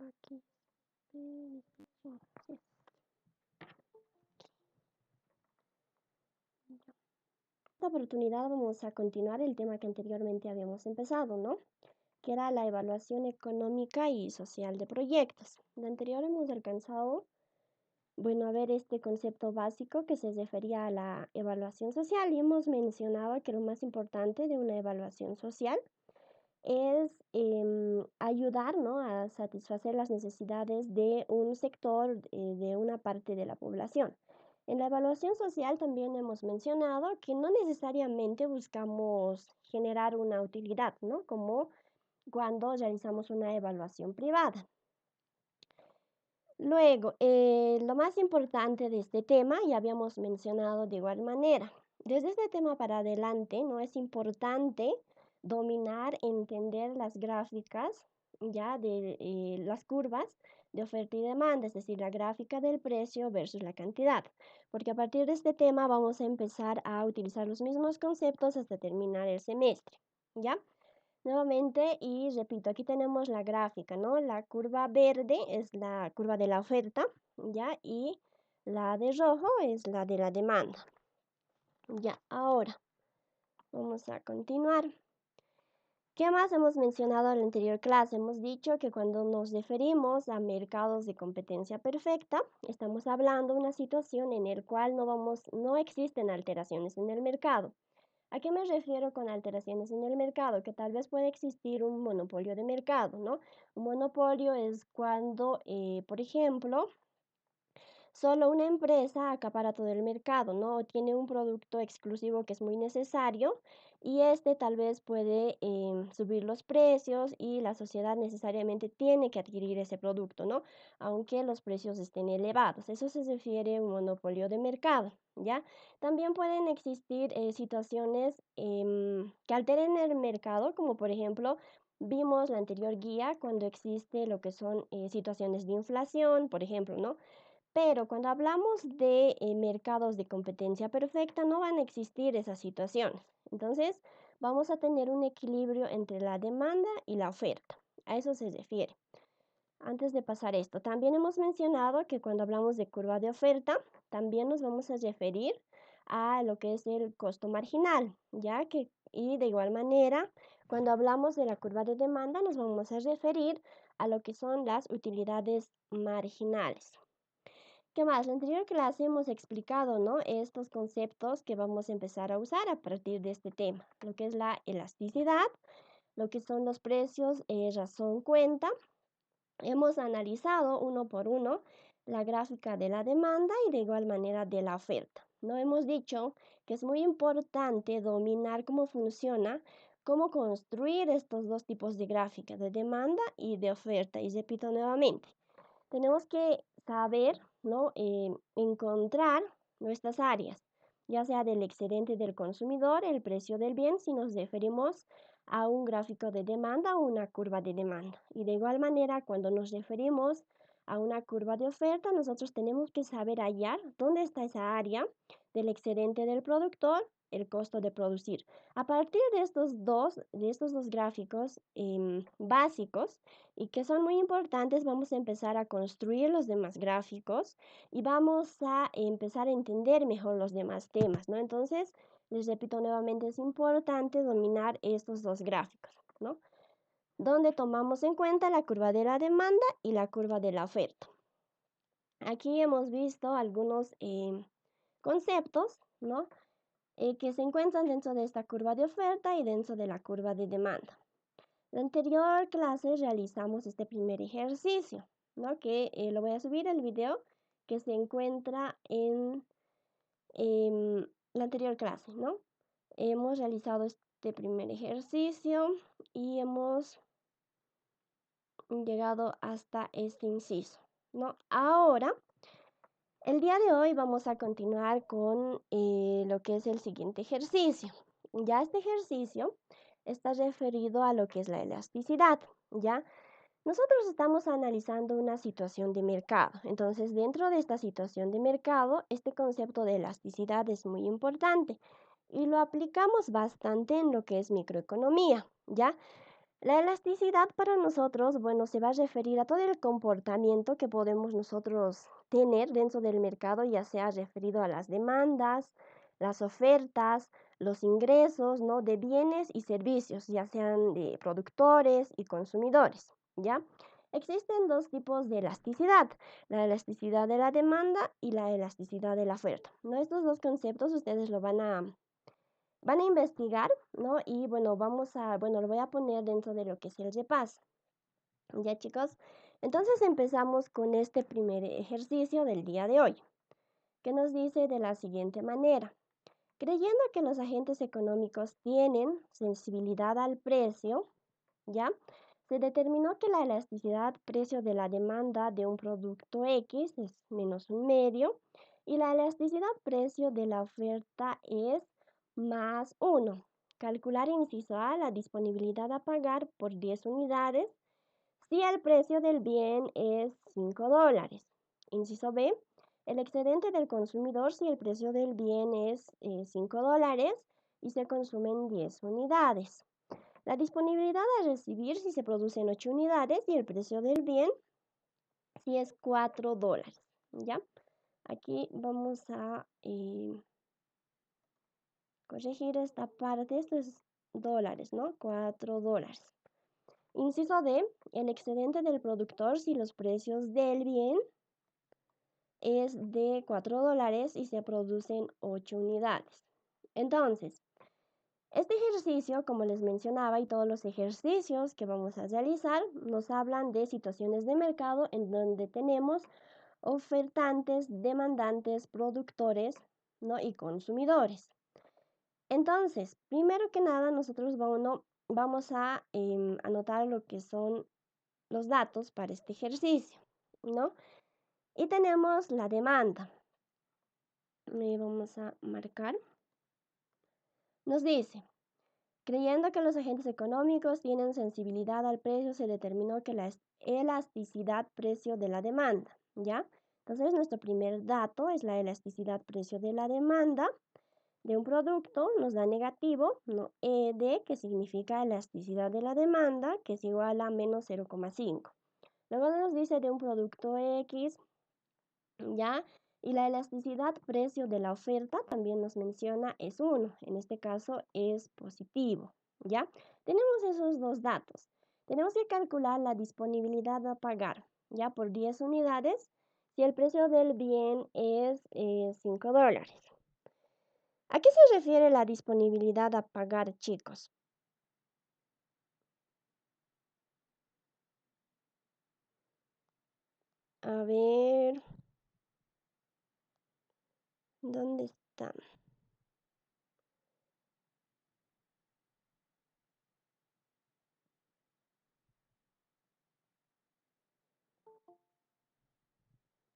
Aquí. Sí. Esta oportunidad vamos a continuar el tema que anteriormente habíamos empezado, ¿no? Que era la evaluación económica y social de proyectos. De anterior hemos alcanzado, a ver este concepto básico que se refería a la evaluación social y hemos mencionado que lo más importante de una evaluación social es ayudar, ¿no?, a satisfacer las necesidades de un sector, de una parte de la población. En la evaluación social también hemos mencionado que no necesariamente buscamos generar una utilidad, ¿no?, como cuando realizamos una evaluación privada. Luego, lo más importante de este tema ya habíamos mencionado de igual manera. Desde este tema para adelante, ¿no?, es importante dominar, entender las gráficas, ya de las curvas de oferta y demanda, es decir, la gráfica del precio versus la cantidad, porque a partir de este tema vamos a empezar a utilizar los mismos conceptos hasta terminar el semestre, ¿ya? Nuevamente, y repito, aquí tenemos la gráfica, ¿no? La curva verde es la curva de la oferta, ¿ya? Y la de rojo es la de la demanda. Ya, ahora vamos a continuar. ¿Qué más hemos mencionado en la anterior clase? Hemos dicho que cuando nos referimos a mercados de competencia perfecta, estamos hablando de una situación en la cual no existen alteraciones en el mercado. ¿A qué me refiero con alteraciones en el mercado? Que tal vez puede existir un monopolio de mercado, ¿no? Un monopolio es cuando, por ejemplo, solo una empresa acapara todo el mercado, ¿no? O tiene un producto exclusivo que es muy necesario y este tal vez puede subir los precios y la sociedad necesariamente tiene que adquirir ese producto, ¿no? Aunque los precios estén elevados. Eso se refiere a un monopolio de mercado, ¿ya? También pueden existir situaciones que alteren el mercado, como por ejemplo, vimos la anterior guía cuando existe lo que son situaciones de inflación, por ejemplo, ¿no? Pero cuando hablamos de mercados de competencia perfecta, no van a existir esas situaciones. Entonces, vamos a tener un equilibrio entre la demanda y la oferta. A eso se refiere. Antes de pasar esto, también hemos mencionado que cuando hablamos de curva de oferta, también nos vamos a referir a lo que es el costo marginal, ya que, y de igual manera, cuando hablamos de la curva de demanda, nos vamos a referir a lo que son las utilidades marginales. ¿Qué más? En la anterior clase hemos explicado, ¿no?, estos conceptos que vamos a empezar a usar a partir de este tema, lo que es la elasticidad, lo que son los precios, razón cuenta. Hemos analizado uno por uno la gráfica de la demanda y de igual manera de la oferta. No hemos dicho que es muy importante dominar cómo funciona, cómo construir estos dos tipos de gráfica, de demanda y de oferta. Y repito nuevamente, tenemos que saber, ¿no?, encontrar nuestras áreas, ya sea del excedente del consumidor, el precio del bien, si nos referimos a un gráfico de demanda o una curva de demanda. Y de igual manera, cuando nos referimos a una curva de oferta, nosotros tenemos que saber hallar dónde está esa área del excedente del productor, el costo de producir. A partir de estos dos gráficos básicos, y que son muy importantes, vamos a empezar a construir los demás gráficos y vamos a empezar a entender mejor los demás temas, ¿no? Entonces, les repito nuevamente, es importante dominar estos dos gráficos, ¿no?, donde tomamos en cuenta la curva de la demanda y la curva de la oferta. Aquí hemos visto algunos conceptos, ¿no?, que se encuentran dentro de esta curva de oferta y dentro de la curva de demanda. La anterior clase realizamos este primer ejercicio, ¿no?, que lo voy a subir el video que se encuentra en la anterior clase, ¿no? Hemos realizado este primer ejercicio y hemos llegado hasta este inciso, ¿no? Ahora, el día de hoy vamos a continuar con lo que es el siguiente ejercicio. Ya este ejercicio está referido a lo que es la elasticidad, ¿ya? Nosotros estamos analizando una situación de mercado. Entonces, dentro de esta situación de mercado, este concepto de elasticidad es muy importante y lo aplicamos bastante en lo que es microeconomía, ¿ya? La elasticidad para nosotros, bueno, se va a referir a todo el comportamiento que podemos nosotros tener dentro del mercado, ya sea referido a las demandas, las ofertas, los ingresos, ¿no? De bienes y servicios, ya sean de productores y consumidores, ¿ya? Existen dos tipos de elasticidad, la elasticidad de la demanda y la elasticidad de la oferta, ¿no? Estos dos conceptos ustedes lo van a investigar, ¿no? Y bueno, lo voy a poner dentro de lo que es el repaso. Ya chicos, entonces empezamos con este primer ejercicio del día de hoy, que nos dice de la siguiente manera. Creyendo que los agentes económicos tienen sensibilidad al precio, ¿ya? Se determinó que la elasticidad precio de la demanda de un producto X es menos un medio y la elasticidad precio de la oferta es más 1. Calcular inciso A la disponibilidad a pagar por 10 unidades si el precio del bien es $5. Inciso B, el excedente del consumidor si el precio del bien es $5 y se consumen 10 unidades. La disponibilidad a recibir si se producen 8 unidades y el precio del bien si es $4. ¿Ya? Aquí vamos a corregir esta parte. Esto es dólares, ¿no? $4. Inciso D, el excedente del productor si los precios del bien es de $4 y se producen 8 unidades. Entonces, este ejercicio, como les mencionaba, y todos los ejercicios que vamos a realizar, nos hablan de situaciones de mercado en donde tenemos ofertantes, demandantes, productores, ¿no? Y consumidores. Entonces, primero que nada, nosotros vamos a anotar lo que son los datos para este ejercicio, ¿no? Y tenemos la demanda. Vamos a marcar. Nos dice, creyendo que los agentes económicos tienen sensibilidad al precio, se determinó que la elasticidad precio de la demanda, ¿ya? Entonces, nuestro primer dato es la elasticidad precio de la demanda de un producto, nos da negativo, ¿no? ED, que significa elasticidad de la demanda, que es igual a menos 0,5. Luego nos dice de un producto X, ¿ya? Y la elasticidad precio de la oferta también nos menciona es 1, en este caso es positivo, ¿ya? Tenemos esos dos datos. Tenemos que calcular la disponibilidad a pagar, ¿ya? Por 10 unidades, si el precio del bien es $5. ¿A qué se refiere la disponibilidad a pagar, chicos? A ver, ¿dónde está?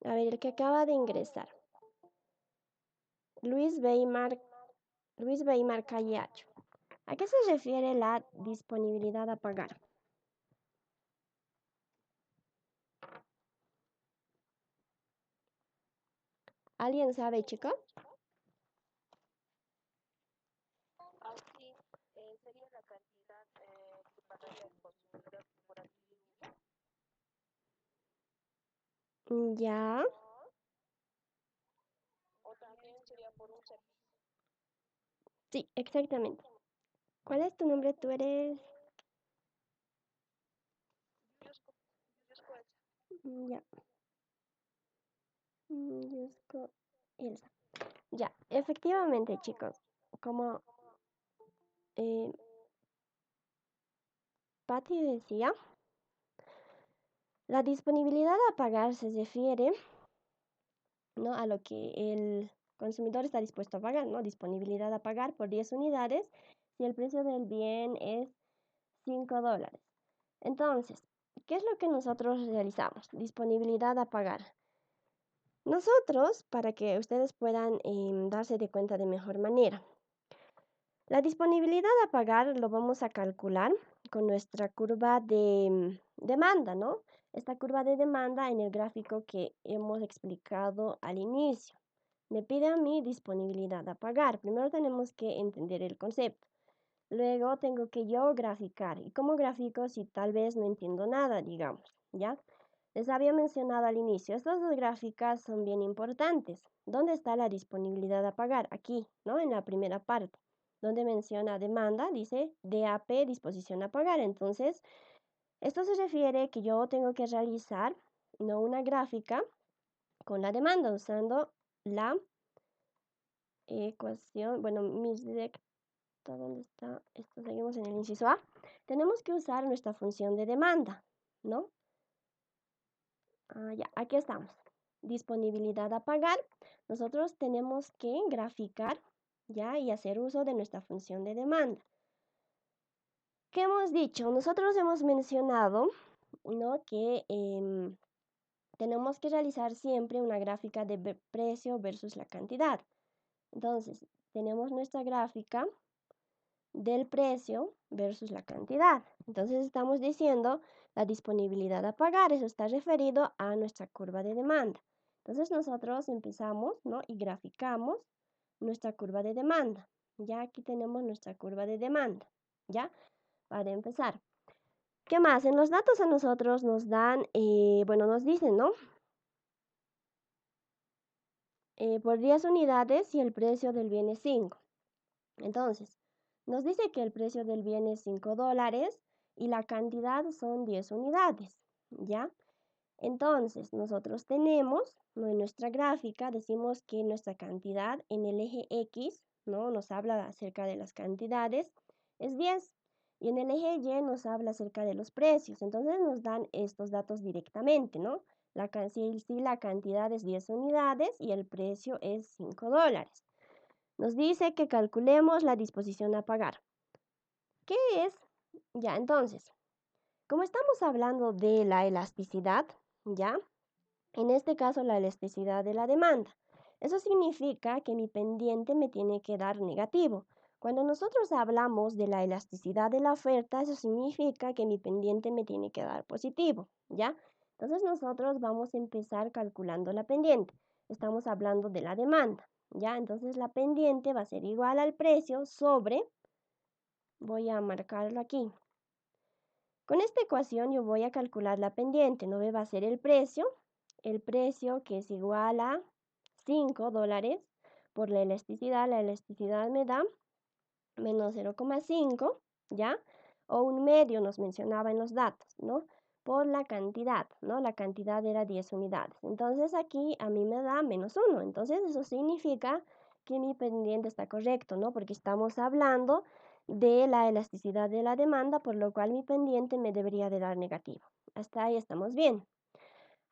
A ver, el que acaba de ingresar. Luis Weimar, Luis Weimar Callacho. ¿A qué se refiere la disponibilidad a pagar? ¿Alguien sabe, chicos? Sería la cantidad que pagaría el consumidor por adquirir. Ya, O también sería por un servicio. sí, exactamente. ¿Cuál es tu nombre? Tú eres... Ya, Yusco Ilsa. Ya, efectivamente, chicos. Como eh, Patti decía, la disponibilidad a pagar se refiere, ¿no? A lo que el consumidor está dispuesto a pagar, ¿no? Disponibilidad a pagar por 10 unidades si el precio del bien es $5. Entonces, ¿qué es lo que nosotros realizamos? Disponibilidad a pagar. Nosotros, para que ustedes puedan darse de cuenta de mejor manera, la disponibilidad a pagar lo vamos a calcular con nuestra curva de demanda, ¿no? Esta curva de demanda en el gráfico que hemos explicado al inicio. Me pide a mí disponibilidad a pagar. Primero tenemos que entender el concepto. Luego tengo que yo graficar. ¿Y cómo grafico si tal vez no entiendo nada, digamos? ¿Ya? Les había mencionado al inicio, estas dos gráficas son bien importantes. ¿Dónde está la disponibilidad a pagar? Aquí, ¿no? En la primera parte, donde menciona demanda, dice DAP, disposición a pagar. Entonces, esto se refiere que yo tengo que realizar, ¿no?, una gráfica con la demanda usando la ecuación, bueno, mis directa, ¿dónde está? Esto seguimos en el inciso A. Tenemos que usar nuestra función de demanda, ¿no? Ya, aquí estamos. Disponibilidad a pagar. Nosotros tenemos que graficar, ¿ya? Y hacer uso de nuestra función de demanda. ¿Qué hemos dicho? Nosotros hemos mencionado, ¿no?, que tenemos que realizar siempre una gráfica de precio versus la cantidad. Entonces, tenemos nuestra gráfica del precio versus la cantidad. Entonces, estamos diciendo la disponibilidad a pagar. Eso está referido a nuestra curva de demanda. Entonces, nosotros empezamos, ¿no?, y graficamos nuestra curva de demanda. Ya aquí tenemos nuestra curva de demanda, ¿ya? Para empezar. ¿Qué más? En los datos a nosotros nos dan, bueno, nos dicen, ¿no?, por 10 unidades y el precio del bien es 5. Entonces, nos dice que el precio del bien es $5 y la cantidad son 10 unidades, ¿ya? Entonces, nosotros tenemos, ¿no?, en nuestra gráfica decimos que nuestra cantidad en el eje X, ¿no?, nos habla acerca de las cantidades, es 10. Y en el eje Y nos habla acerca de los precios. Entonces, nos dan estos datos directamente, ¿no? Si la cantidad es 10 unidades y el precio es $5. Nos dice que calculemos la disposición a pagar. ¿Qué es? Ya, entonces, como estamos hablando de la elasticidad, ¿ya? En este caso, la elasticidad de la demanda. Eso significa que mi pendiente me tiene que dar negativo. Cuando nosotros hablamos de la elasticidad de la oferta, eso significa que mi pendiente me tiene que dar positivo, ¿ya? Entonces nosotros vamos a empezar calculando la pendiente. Estamos hablando de la demanda, ¿ya? Entonces la pendiente va a ser igual al precio sobre, voy a marcarlo aquí. Con esta ecuación yo voy a calcular la pendiente, ¿no? Va a ser el precio que es igual a $5 por la elasticidad me da menos 0,5, ¿ya? O un medio nos mencionaba en los datos, ¿no? Por la cantidad, ¿no? La cantidad era 10 unidades. Entonces aquí a mí me da menos 1. Entonces eso significa que mi pendiente está correcto, ¿no? Porque estamos hablando de la elasticidad de la demanda, por lo cual mi pendiente me debería de dar negativo. Hasta ahí estamos bien.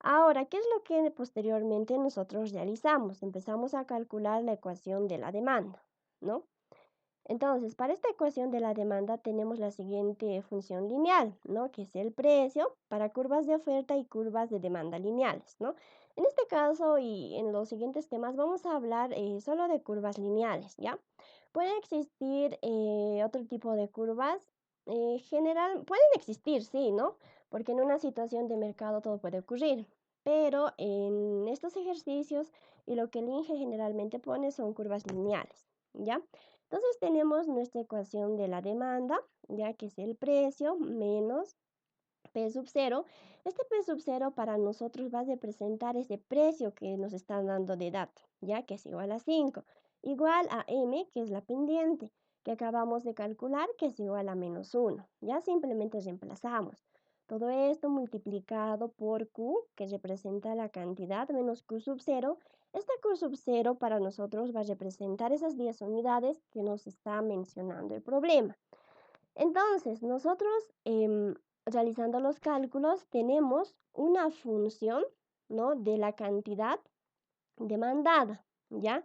Ahora, ¿qué es lo que posteriormente nosotros realizamos? Empezamos a calcular la ecuación de la demanda, ¿no? Entonces, para esta ecuación de la demanda tenemos la siguiente función lineal, ¿no?, que es el precio para curvas de oferta y curvas de demanda lineales, ¿no? En este caso y en los siguientes temas vamos a hablar solo de curvas lineales, ¿ya? Pueden existir otro tipo de curvas, pueden existir, sí, ¿no? Porque en una situación de mercado todo puede ocurrir, pero en estos ejercicios y lo que el INGE generalmente pone son curvas lineales, ¿ya? Entonces tenemos nuestra ecuación de la demanda, ya que es el precio menos P sub 0. Este P sub 0 para nosotros va a representar ese precio que nos están dando de dato, ya que es igual a 5, igual a M, que es la pendiente, que acabamos de calcular, que es igual a menos 1. Ya simplemente reemplazamos. Todo esto multiplicado por Q, que representa la cantidad, menos Q sub 0. Este Q sub 0 para nosotros va a representar esas 10 unidades que nos está mencionando el problema. Entonces, nosotros realizando los cálculos tenemos una función, ¿no?, de la cantidad demandada, ¿ya?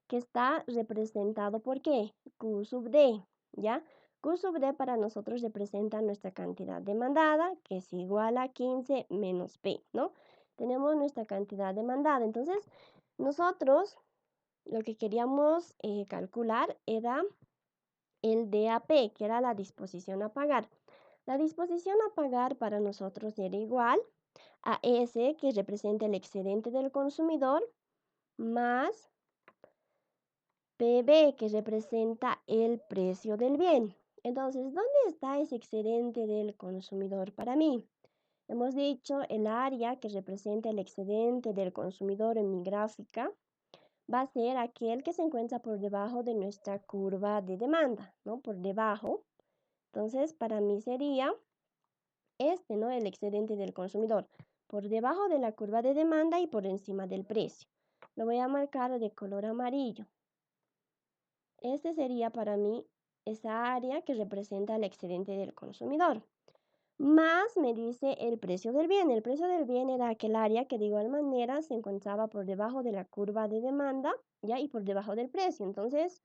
Que está representado por ¿qué? Q sub D, ¿ya? Q sub D para nosotros representa nuestra cantidad demandada, que es igual a 15 menos P, ¿no? Tenemos nuestra cantidad demandada. Entonces, nosotros lo que queríamos calcular era el DAP, que era la disposición a pagar. La disposición a pagar para nosotros era igual a S, que representa el excedente del consumidor, más PB, que representa el precio del bien, Entonces, ¿dónde está ese excedente del consumidor para mí? Hemos dicho el área que representa el excedente del consumidor en mi gráfica va a ser aquel que se encuentra por debajo de nuestra curva de demanda, ¿no? Por debajo. Entonces, para mí sería este, ¿no? El excedente del consumidor, por debajo de la curva de demanda y por encima del precio. Lo voy a marcar de color amarillo. Este sería para mí esa área que representa el excedente del consumidor. Más me dice el precio del bien. El precio del bien era aquel área que de igual manera se encontraba por debajo de la curva de demanda, ¿ya? Y por debajo del precio. Entonces,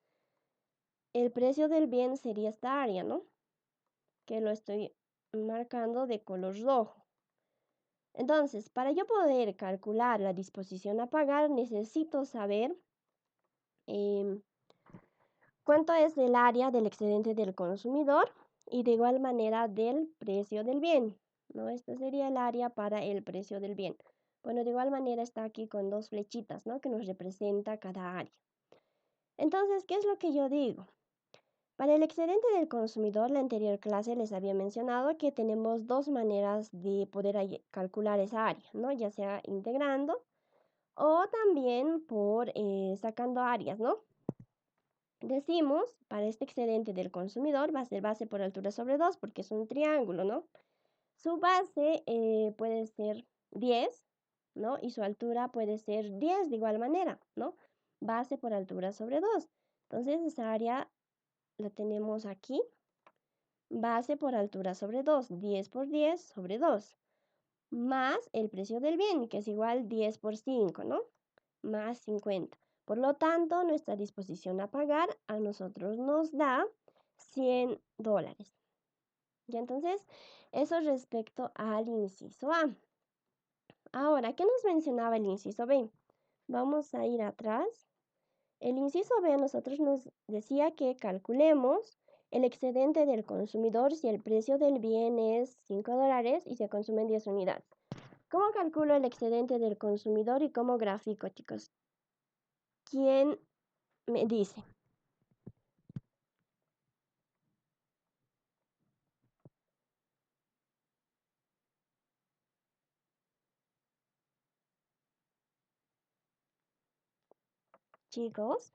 el precio del bien sería esta área, ¿no? Que lo estoy marcando de color rojo. Entonces, para yo poder calcular la disposición a pagar, necesito saber cuánto es el área del excedente del consumidor y de igual manera del precio del bien, ¿no? Este sería el área para el precio del bien. Bueno, de igual manera está aquí con dos flechitas, ¿no? Que nos representa cada área. Entonces, ¿qué es lo que yo digo? Para el excedente del consumidor, la anterior clase les había mencionado que tenemos dos maneras de poder calcular esa área, ¿no? Ya sea integrando o también por sacando áreas, ¿no? Decimos, para este excedente del consumidor va a ser base por altura sobre 2 porque es un triángulo, ¿no? Su base puede ser 10, ¿no? Y su altura puede ser 10 de igual manera, ¿no? Base por altura sobre 2. Entonces, esa área la tenemos aquí. Base por altura sobre 2, 10 por 10 sobre 2. Más el precio del bien, que es igual 10 por 5, ¿no? Más 50. Por lo tanto, nuestra disposición a pagar a nosotros nos da $100. Ya entonces, eso respecto al inciso A. Ahora, ¿qué nos mencionaba el inciso B? Vamos a ir atrás. El inciso B a nosotros nos decía que calculemos el excedente del consumidor si el precio del bien es $5 y se consumen 10 unidades. ¿Cómo calculo el excedente del consumidor y cómo gráfico, chicos? ¿Quién me dice? Chicos,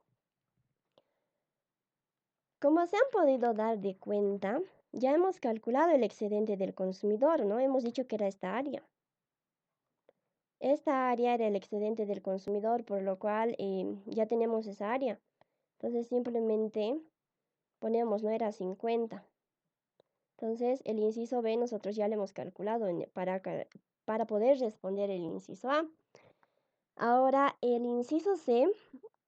como se han podido dar de cuenta, ya hemos calculado el excedente del consumidor, ¿no? Hemos dicho que era esta área. Esta área era el excedente del consumidor, por lo cual ya tenemos esa área. Entonces simplemente ponemos, no era 50. Entonces el inciso B nosotros ya lo hemos calculado para poder responder el inciso A. Ahora el inciso C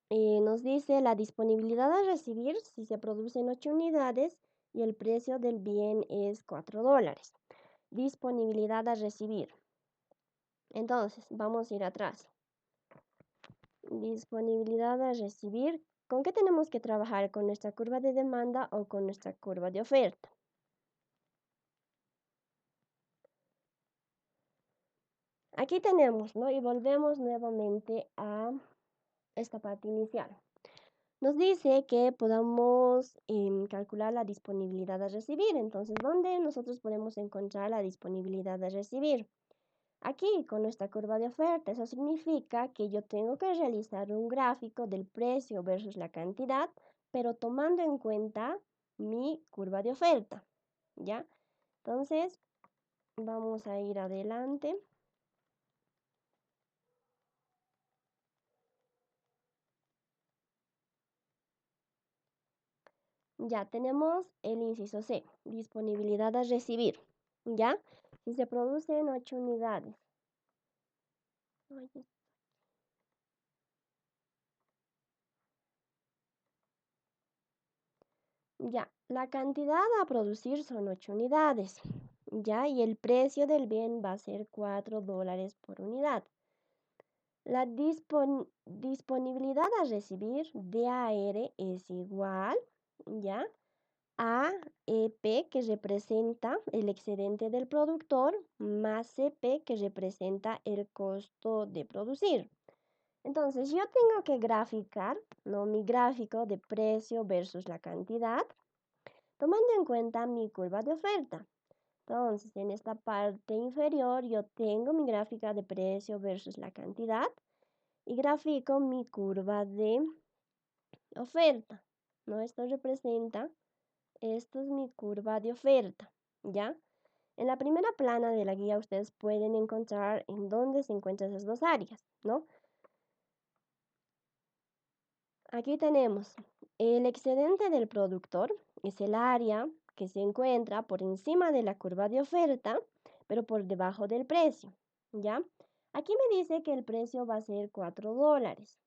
nos dice la disponibilidad a recibir si se producen 8 unidades y el precio del bien es $4. Disponibilidad a recibir. Entonces, vamos a ir atrás. Disponibilidad a recibir. ¿Con qué tenemos que trabajar? ¿Con nuestra curva de demanda o con nuestra curva de oferta? Aquí tenemos, ¿no? Y volvemos nuevamente a esta parte inicial. Nos dice que podamos calcular la disponibilidad a recibir. Entonces, ¿dónde nosotros podemos encontrar la disponibilidad a recibir? Aquí, con nuestra curva de oferta. Eso significa que yo tengo que realizar un gráfico del precio versus la cantidad, pero tomando en cuenta mi curva de oferta, ¿ya? Entonces, vamos a ir adelante. Ya tenemos el inciso C, disponibilidad a recibir, ¿ya? Si se producen 8 unidades. Ya, la cantidad a producir son 8 unidades, ¿ya? Y el precio del bien va a ser $4 por unidad. La disponibilidad a recibir, DAR, es igual, ¿ya? A EP, que representa el excedente del productor, más CP, que representa el costo de producir. Entonces, yo tengo que graficar, ¿no? Mi gráfico de precio versus la cantidad. tomando en cuenta mi curva de oferta. Entonces, en esta parte inferior yo tengo mi gráfica de precio versus la cantidad y grafico mi curva de oferta, ¿no? Esto es mi curva de oferta, ¿ya? En la primera plana de la guía ustedes pueden encontrar en dónde se encuentran esas dos áreas, ¿no? Aquí tenemos el excedente del productor, es el área que se encuentra por encima de la curva de oferta, pero por debajo del precio, ¿ya? Aquí me dice que el precio va a ser $4,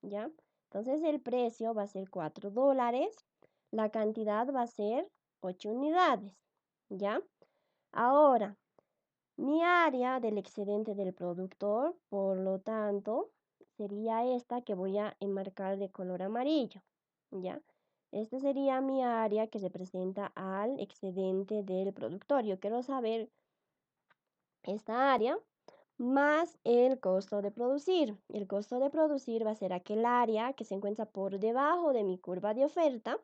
¿ya? Entonces el precio va a ser $4, la cantidad va a ser 8 unidades, ¿ya? Ahora, mi área del excedente del productor, por lo tanto, sería esta que voy a enmarcar de color amarillo, ¿ya? Esta sería mi área que representa al excedente del productor. Yo quiero saber esta área más el costo de producir. El costo de producir va a ser aquel área que se encuentra por debajo de mi curva de oferta.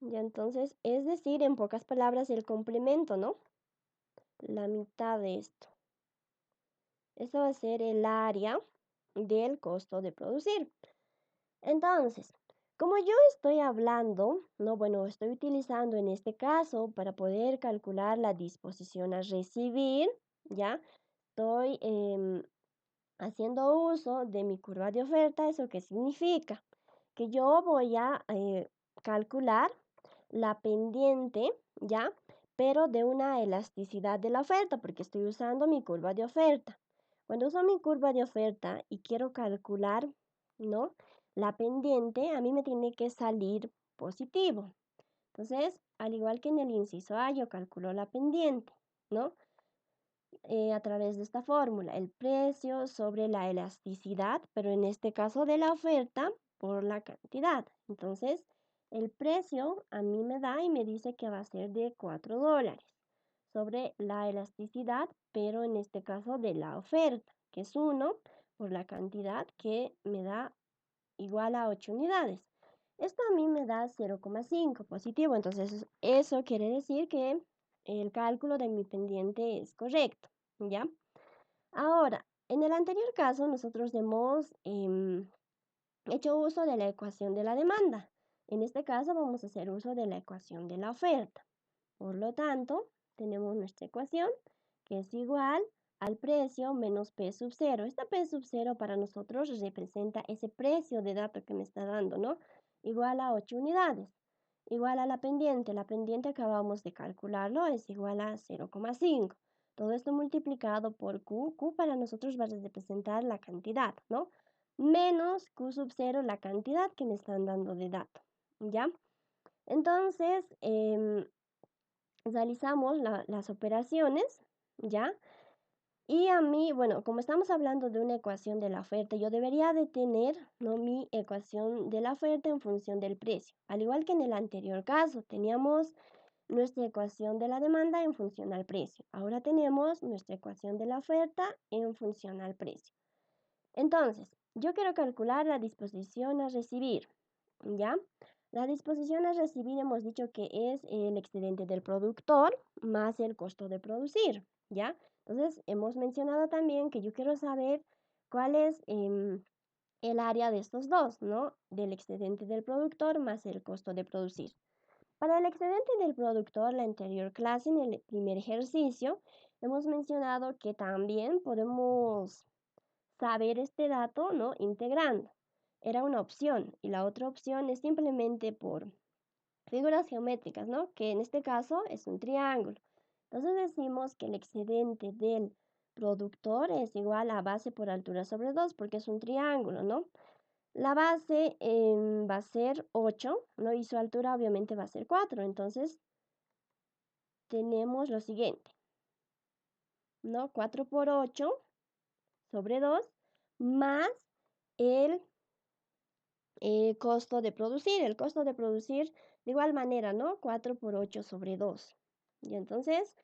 Ya entonces, es decir, en pocas palabras, el complemento, ¿no? La mitad de esto. Esto va a ser el área del costo de producir. Entonces, como yo estoy hablando, no, bueno, estoy utilizando en este caso para poder calcular la disposición a recibir, ¿ya? Estoy haciendo uso de mi curva de oferta. ¿Eso qué significa? Que yo voy a calcular la pendiente, ¿ya? Pero de una elasticidad de la oferta, porque estoy usando mi curva de oferta. Cuando uso mi curva de oferta y quiero calcular, ¿no? La pendiente, a mí me tiene que salir positivo. Entonces, al igual que en el inciso A, yo calculo la pendiente, ¿no? A través de esta fórmula, el precio sobre la elasticidad, pero en este caso de la oferta por la cantidad. Entonces, el precio a mí me da y me dice que va a ser de $4 sobre la elasticidad, pero en este caso de la oferta, que es 1 por la cantidad que me da igual a 8 unidades. Esto a mí me da 0,5 positivo, entonces eso quiere decir que el cálculo de mi pendiente es correcto, ¿ya? Ahora, en el anterior caso nosotros hemos hecho uso de la ecuación de la demanda. En este caso vamos a hacer uso de la ecuación de la oferta. Por lo tanto, tenemos nuestra ecuación que es igual al precio menos P sub 0. Esta P sub 0 para nosotros representa ese precio de dato que me está dando, ¿no? Igual a 8 unidades. Igual a la pendiente. La pendiente acabamos de calcularlo, es igual a 0,5. Todo esto multiplicado por Q. Q para nosotros va a representar la cantidad, ¿no? Menos Q sub 0, la cantidad que me están dando de dato, ¿ya? Entonces, realizamos las operaciones, ¿ya? Y a mí, bueno, como estamos hablando de una ecuación de la oferta, yo debería de tener, ¿no?, mi ecuación de la oferta en función del precio. Al igual que en el anterior caso, teníamos nuestra ecuación de la demanda en función al precio. Ahora tenemos nuestra ecuación de la oferta en función al precio. Entonces, yo quiero calcular la disposición a recibir, ¿ya? La disposición a recibir hemos dicho que es el excedente del productor más el costo de producir, ¿ya? Entonces, hemos mencionado también que yo quiero saber cuál es el área de estos dos, ¿no? Del excedente del productor más el costo de producir. Para el excedente del productor, la anterior clase, en el primer ejercicio, hemos mencionado que también podemos saber este dato, ¿no?, integrando. Era una opción y la otra opción es simplemente por figuras geométricas, ¿no?, que en este caso es un triángulo. Entonces decimos que el excedente del productor es igual a base por altura sobre 2 porque es un triángulo, ¿no? La base va a ser 8, ¿no? Y su altura obviamente va a ser 4. Entonces tenemos lo siguiente, ¿no? 4 por 8 sobre 2 más el costo de producir. El costo de producir de igual manera, ¿no? 4 por 8 sobre 2. Y entonces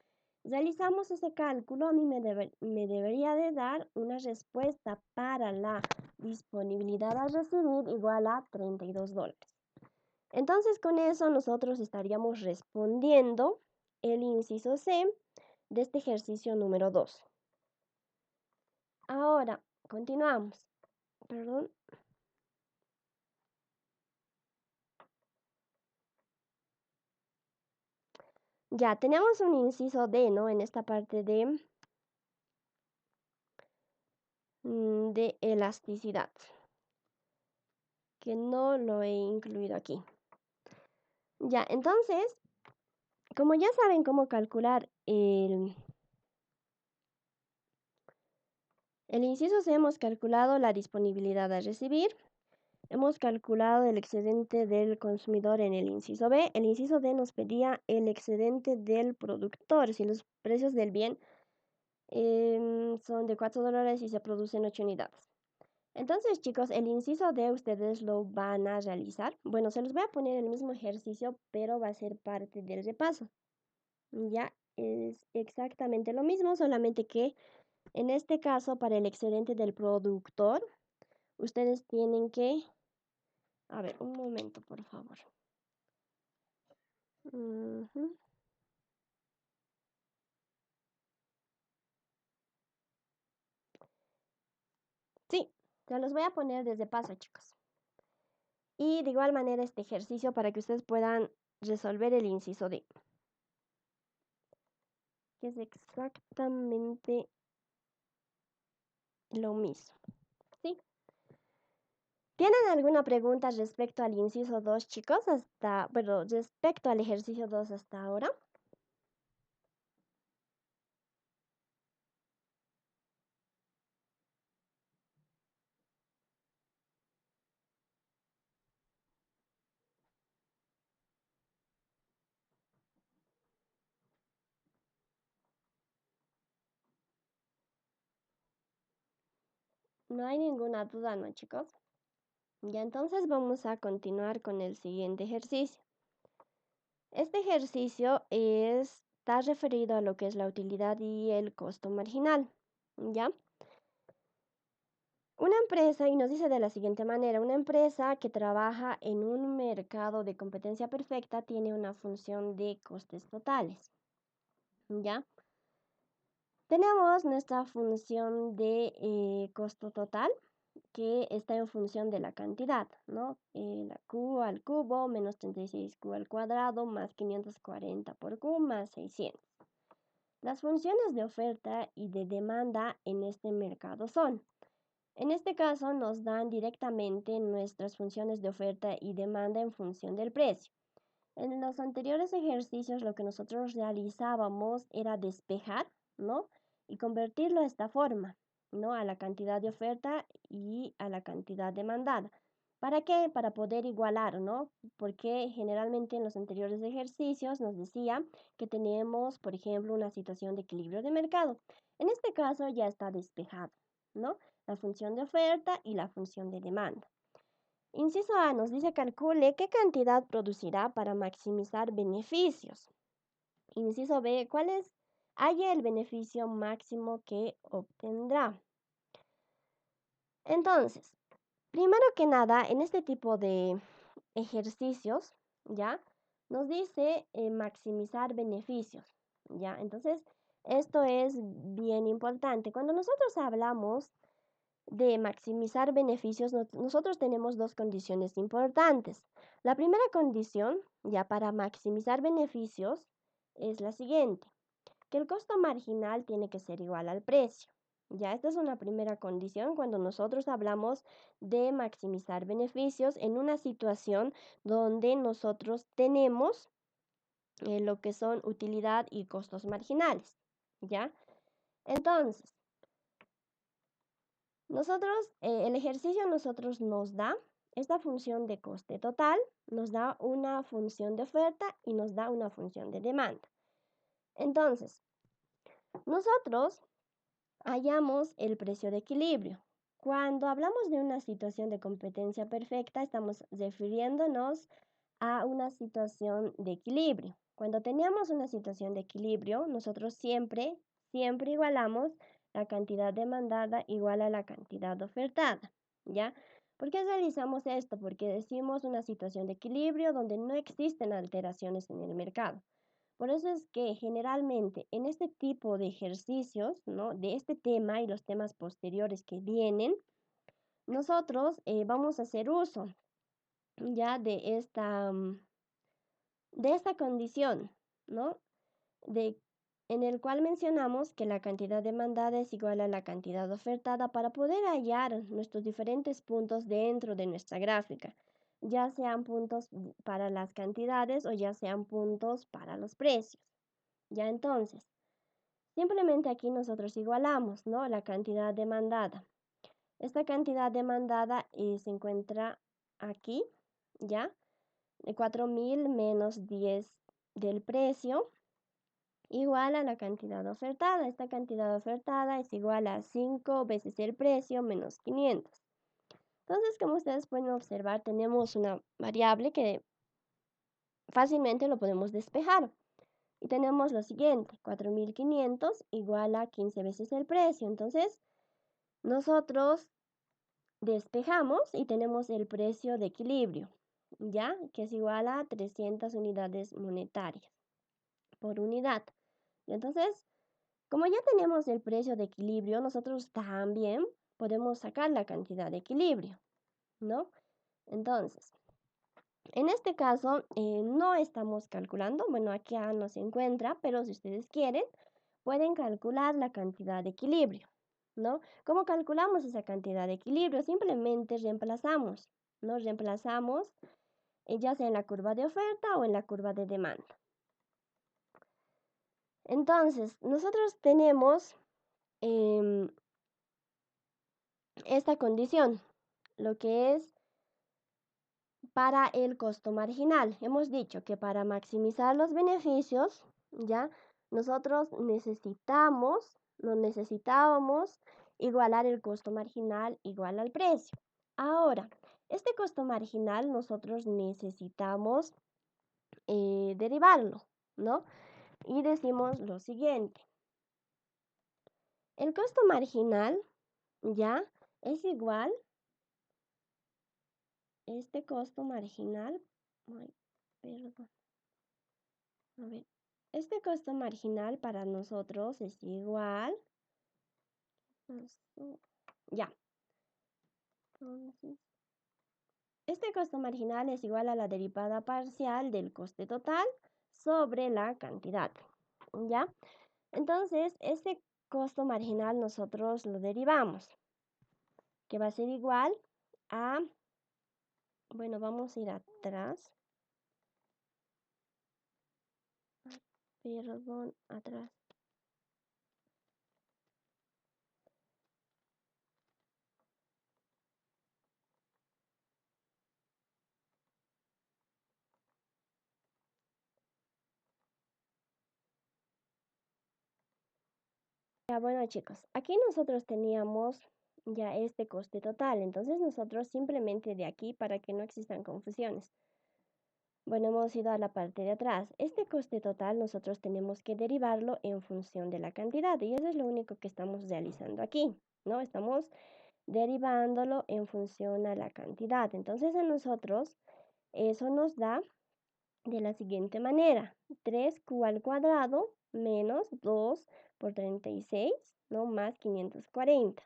realizamos ese cálculo. A mí me debería de dar una respuesta para la disponibilidad a recibir igual a $32. Entonces, con eso nosotros estaríamos respondiendo el inciso C de este ejercicio número 2. Ahora, continuamos. Perdón. Ya, tenemos un inciso D, ¿no? En esta parte de elasticidad, que no lo he incluido aquí. Ya, entonces, como ya saben cómo calcular el inciso C, hemos calculado la disponibilidad a recibir, hemos calculado el excedente del consumidor en el inciso B. El inciso D nos pedía el excedente del productor, si los precios del bien son de $4 y se producen 8 unidades. Entonces, chicos, el inciso D ustedes lo van a realizar. Bueno, se los voy a poner el mismo ejercicio, pero va a ser parte del repaso. Ya es exactamente lo mismo, solamente que en este caso, para el excedente del productor, ustedes tienen que... A ver, un momento, por favor. Sí, se los voy a poner desde paso, chicos. Y de igual manera este ejercicio para que ustedes puedan resolver el inciso D, que es exactamente lo mismo. ¿Sí? ¿Tienen alguna pregunta respecto al inciso 2, chicos? Bueno, respecto al ejercicio 2 hasta ahora. No hay ninguna duda, ¿no, chicos? Ya, entonces vamos a continuar con el siguiente ejercicio. Este ejercicio está referido a lo que es la utilidad y el costo marginal, ¿ya? Una empresa, y nos dice de la siguiente manera, una empresa que trabaja en un mercado de competencia perfecta tiene una función de costes totales, ¿ya? Tenemos nuestra función de costo total, que está en función de la cantidad, ¿no? La Q al cubo menos 36Q al cuadrado más 540 por Q más 600. Las funciones de oferta y de demanda en este mercado son, en este caso nos dan directamente nuestras funciones de oferta y demanda en función del precio. En los anteriores ejercicios lo que nosotros realizábamos era despejar, ¿no? Y convertirlo a esta forma, ¿no? A la cantidad de oferta y a la cantidad demandada. ¿Para qué? Para poder igualar, ¿no? Porque generalmente en los anteriores ejercicios nos decía que tenemos, por ejemplo, una situación de equilibrio de mercado. En este caso ya está despejado, ¿no? La función de oferta y la función de demanda. Inciso A nos dice calcule qué cantidad producirá para maximizar beneficios. Inciso B, ¿cuál es el beneficio máximo que obtendrá? Entonces, primero que nada, en este tipo de ejercicios, ¿ya? Nos dice maximizar beneficios, ¿ya? Entonces, esto es bien importante. Cuando nosotros hablamos de maximizar beneficios, nosotros tenemos dos condiciones importantes. La primera condición, ya para maximizar beneficios, es la siguiente, que el costo marginal tiene que ser igual al precio. Ya, esta es una primera condición cuando nosotros hablamos de maximizar beneficios en una situación donde nosotros tenemos lo que son utilidad y costos marginales. ¿Ya? Entonces, el ejercicio nos da esta función de coste total, nos da una función de oferta y nos da una función de demanda. Entonces, nosotros hallamos el precio de equilibrio. Cuando hablamos de una situación de competencia perfecta, estamos refiriéndonos a una situación de equilibrio. Cuando teníamos una situación de equilibrio, nosotros siempre igualamos la cantidad demandada igual a la cantidad ofertada, ¿ya? ¿Por qué realizamos esto? Porque decimos una situación de equilibrio donde no existen alteraciones en el mercado. Por eso es que generalmente en este tipo de ejercicios, ¿no? De este tema y los temas posteriores que vienen, nosotros vamos a hacer uso ya de esta condición, ¿no? De, en el cual mencionamos que la cantidad demandada es igual a la cantidad ofertada para poder hallar nuestros diferentes puntos dentro de nuestra gráfica, ya sean puntos para las cantidades o ya sean puntos para los precios. Ya entonces, simplemente aquí nosotros igualamos, ¿no? La cantidad demandada. Esta cantidad demandada se encuentra aquí, ¿ya? 4.000 menos 10 del precio igual a la cantidad ofertada. Esta cantidad ofertada es igual a 5 veces el precio menos 500. Entonces, como ustedes pueden observar, tenemos una variable que fácilmente lo podemos despejar. Y tenemos lo siguiente, 4.500 igual a 15 veces el precio. Entonces, nosotros despejamos y tenemos el precio de equilibrio, ¿ya? Que es igual a 300 unidades monetarias por unidad. Entonces, como ya tenemos el precio de equilibrio, nosotros también podemos sacar la cantidad de equilibrio, ¿no? Entonces, en este caso no estamos calculando, bueno, aquí ya no se encuentra, pero si ustedes quieren, pueden calcular la cantidad de equilibrio, ¿no? ¿Cómo calculamos esa cantidad de equilibrio? Simplemente reemplazamos, ¿no? Reemplazamos ya sea en la curva de oferta o en la curva de demanda. Entonces, nosotros tenemos esta condición, lo que es para el costo marginal. Hemos dicho que para maximizar los beneficios, ya nosotros necesitábamos igualar el costo marginal igual al precio. Ahora, este costo marginal nosotros necesitamos derivarlo, ¿no? Y decimos lo siguiente. El costo marginal, ya, es igual este costo marginal, ay, perdón, a ver, este costo marginal para nosotros es igual, ya, entonces, este costo marginal es igual a la derivada parcial del coste total sobre la cantidad, ¿ya? Entonces, este costo marginal nosotros lo derivamos, que va a ser igual a, bueno, vamos a ir atrás. Perdón, atrás. Ya, bueno chicos, aquí nosotros teníamos ya este coste total, entonces nosotros simplemente de aquí, para que no existan confusiones, bueno, hemos ido a la parte de atrás. Este coste total nosotros tenemos que derivarlo en función de la cantidad y eso es lo único que estamos realizando aquí, ¿no? Estamos derivándolo en función a la cantidad. Entonces a nosotros eso nos da de la siguiente manera, 3q al cuadrado menos 2 por 36, ¿no? Más 540,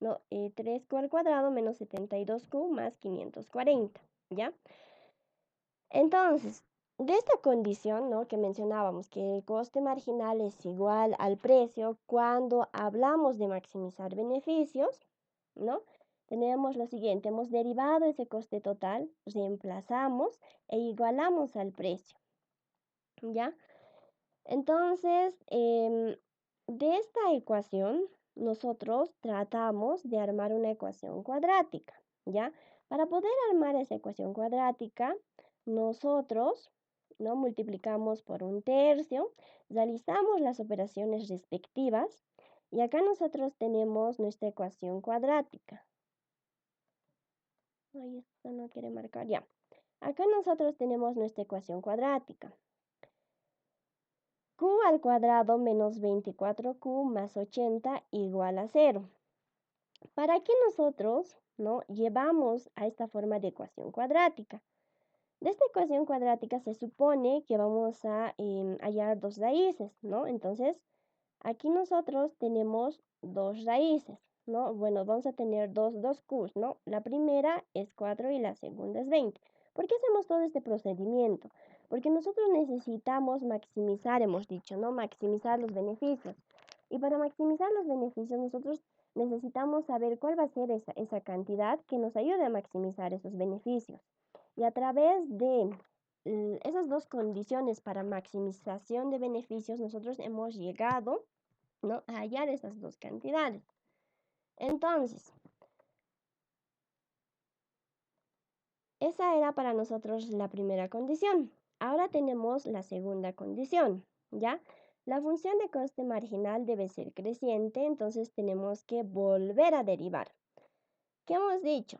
¿no? 3q al cuadrado menos 72q más 540, ¿ya? Entonces, de esta condición, ¿no? Que mencionábamos, que el coste marginal es igual al precio cuando hablamos de maximizar beneficios, ¿no? Tenemos lo siguiente, hemos derivado ese coste total, reemplazamos e igualamos al precio, ¿ya? Entonces, de esta ecuación, nosotros tratamos de armar una ecuación cuadrática, ¿ya? Para poder armar esa ecuación cuadrática, nosotros, ¿no? Multiplicamos por 1/3, realizamos las operaciones respectivas y acá nosotros tenemos nuestra ecuación cuadrática. Ay, esto no quiere marcar, ya. Acá nosotros tenemos nuestra ecuación cuadrática. Q al cuadrado menos 24q más 80 igual a 0. ¿Para qué nosotros, no, llevamos a esta forma de ecuación cuadrática? De esta ecuación cuadrática se supone que vamos a hallar dos raíces, ¿no? Entonces, aquí nosotros tenemos dos raíces, ¿no? Bueno, vamos a tener dos q's, ¿no? La primera es 4 y la segunda es 20. ¿Por qué hacemos todo este procedimiento? Porque nosotros necesitamos maximizar, hemos dicho, ¿no? Maximizar los beneficios. Y para maximizar los beneficios nosotros necesitamos saber cuál va a ser esa cantidad que nos ayude a maximizar esos beneficios. Y a través de esas dos condiciones para maximización de beneficios, nosotros hemos llegado, ¿no?, a hallar esas dos cantidades. Entonces, esa era para nosotros la primera condición. Ahora tenemos la segunda condición, ¿ya? La función de coste marginal debe ser creciente, entonces tenemos que volver a derivar. ¿Qué hemos dicho?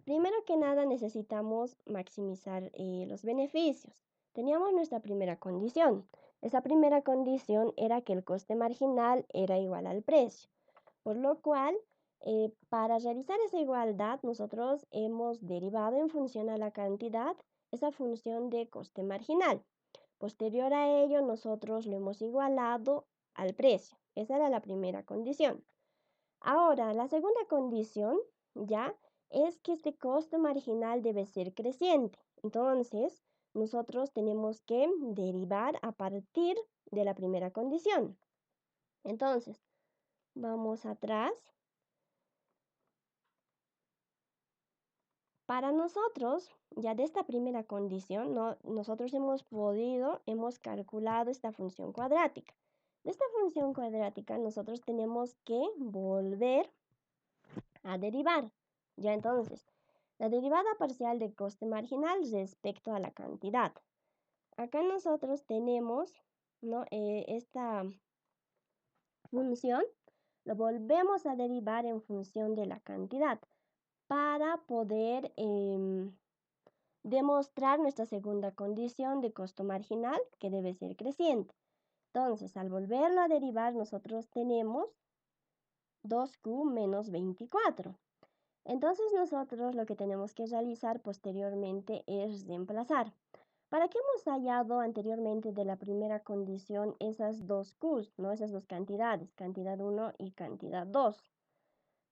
Primero que nada necesitamos maximizar los beneficios. Teníamos nuestra primera condición. Esa primera condición era que el coste marginal era igual al precio, por lo cual para realizar esa igualdad nosotros hemos derivado en función a la cantidad esa función de coste marginal. Posterior a ello nosotros lo hemos igualado al precio. Esa era la primera condición. Ahora, la segunda condición, ¿ya?, es que este costo marginal debe ser creciente. Entonces, nosotros tenemos que derivar a partir de la primera condición. Entonces, vamos atrás. Para nosotros, ya de esta primera condición, nosotros hemos calculado esta función cuadrática. De esta función cuadrática, nosotros tenemos que volver a derivar. Ya entonces, la derivada parcial del coste marginal respecto a la cantidad. Acá nosotros tenemos, ¿no?, esta función, lo volvemos a derivar en función de la cantidad para poder demostrar nuestra segunda condición de costo marginal, que debe ser creciente. Entonces, al volverlo a derivar, nosotros tenemos 2q menos 24. Entonces nosotros lo que tenemos que realizar posteriormente es reemplazar. ¿Para qué hemos hallado anteriormente de la primera condición esas dos q's, ¿no?, esas dos cantidades, cantidad 1 y cantidad 2?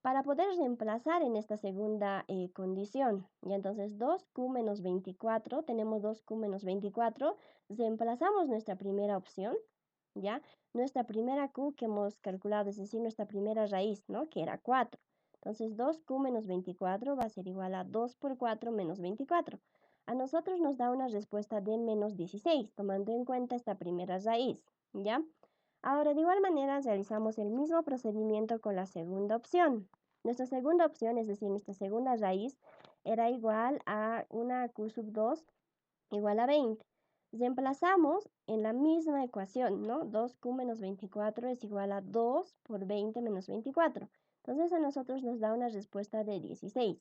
Para poder reemplazar en esta segunda condición. Y entonces 2q menos 24, tenemos 2q menos 24, reemplazamos nuestra primera opción, ¿ya? Nuestra primera q que hemos calculado, es decir, nuestra primera raíz, ¿no?, que era 4. Entonces 2q menos 24 va a ser igual a 2 por 4 menos 24. A nosotros nos da una respuesta de menos 16, tomando en cuenta esta primera raíz, ¿ya? Ahora, de igual manera, realizamos el mismo procedimiento con la segunda opción. Nuestra segunda opción, es decir, nuestra segunda raíz, era igual a una q sub 2 igual a 20. Reemplazamos en la misma ecuación, ¿no? 2q menos 24 es igual a 2 por 20 menos 24. Entonces, a nosotros nos da una respuesta de 16.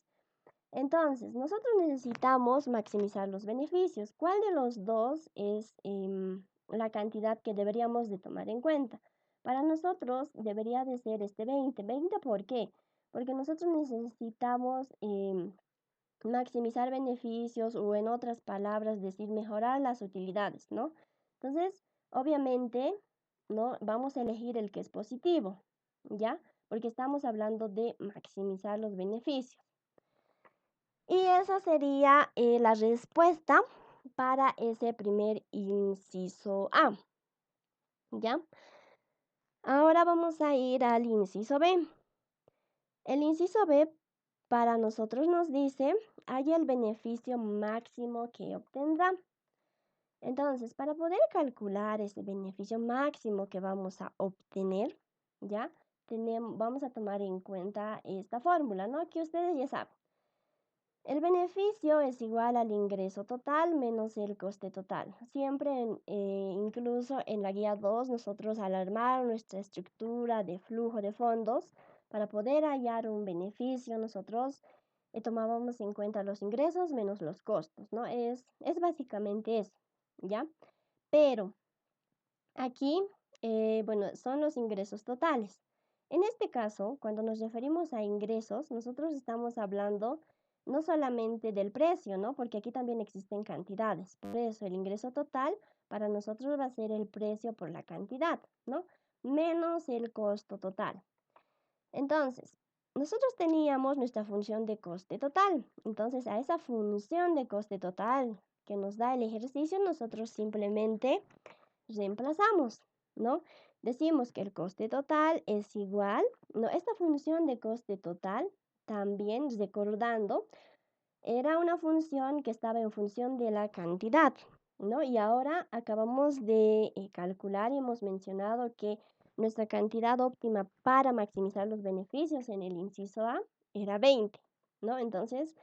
Entonces, nosotros necesitamos maximizar los beneficios. ¿Cuál de los dos es la cantidad que deberíamos de tomar en cuenta? Para nosotros debería de ser este 20. ¿20 por qué? Porque nosotros necesitamos maximizar beneficios, o en otras palabras decir mejorar las utilidades, ¿no? Entonces, obviamente, ¿no?, vamos a elegir el que es positivo, ¿ya? Porque estamos hablando de maximizar los beneficios. Y esa sería la respuesta para ese primer inciso A, ¿ya? Ahora vamos a ir al inciso B. El inciso B para nosotros nos dice, hay el beneficio máximo que obtendrá. Entonces, para poder calcular ese beneficio máximo que vamos a obtener, ¿ya? Vamos a tomar en cuenta esta fórmula, ¿no?, que ustedes ya saben. El beneficio es igual al ingreso total menos el coste total. Siempre, incluso en la guía 2, nosotros al armar nuestra estructura de flujo de fondos, para poder hallar un beneficio, nosotros tomábamos en cuenta los ingresos menos los costos, ¿no? Es básicamente eso, ¿ya? Pero aquí, bueno, son los ingresos totales. En este caso, cuando nos referimos a ingresos, nosotros estamos hablando no solamente del precio, ¿no? Porque aquí también existen cantidades. Por eso el ingreso total para nosotros va a ser el precio por la cantidad, ¿no? Menos el costo total. Entonces, nosotros teníamos nuestra función de coste total. Entonces, a esa función de coste total que nos da el ejercicio, nosotros simplemente reemplazamos, ¿no? Decimos que el coste total es igual, ¿no? Esta función de coste total, también recordando, era una función que estaba en función de la cantidad, ¿no? Y ahora acabamos de calcular y hemos mencionado que nuestra cantidad óptima para maximizar los beneficios en el inciso A era 20, ¿no? Entonces,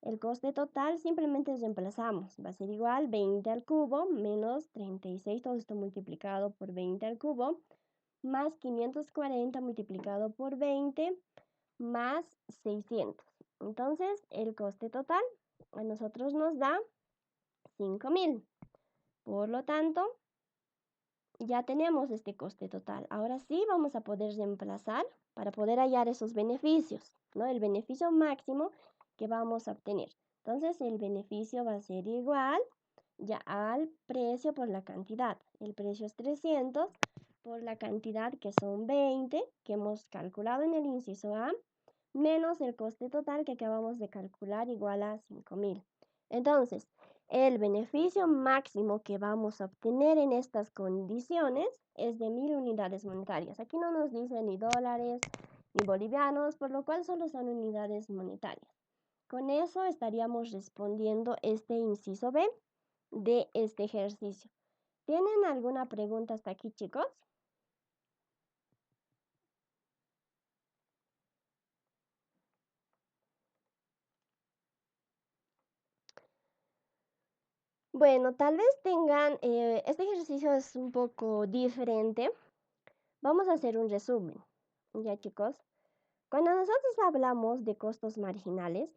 el coste total simplemente reemplazamos. Va a ser igual 20 al cubo menos 36, todo esto multiplicado por 20 al cubo, más 540 multiplicado por 20, más 600. Entonces, el coste total a nosotros nos da 5.000. Por lo tanto, ya tenemos este coste total. Ahora sí vamos a poder reemplazar para poder hallar esos beneficios, ¿no? El beneficio máximo que vamos a obtener. Entonces, el beneficio va a ser igual ya al precio por la cantidad. El precio es 300 por la cantidad que son 20 que hemos calculado en el inciso A, menos el coste total que acabamos de calcular igual a 5.000. Entonces, el beneficio máximo que vamos a obtener en estas condiciones es de 1.000 unidades monetarias. Aquí no nos dice ni dólares ni bolivianos, por lo cual solo son unidades monetarias. Con eso estaríamos respondiendo este inciso B de este ejercicio. ¿Tienen alguna pregunta hasta aquí, chicos? Bueno, tal vez tengan, este ejercicio es un poco diferente. Vamos a hacer un resumen. Ya, chicos, cuando nosotros hablamos de costos marginales,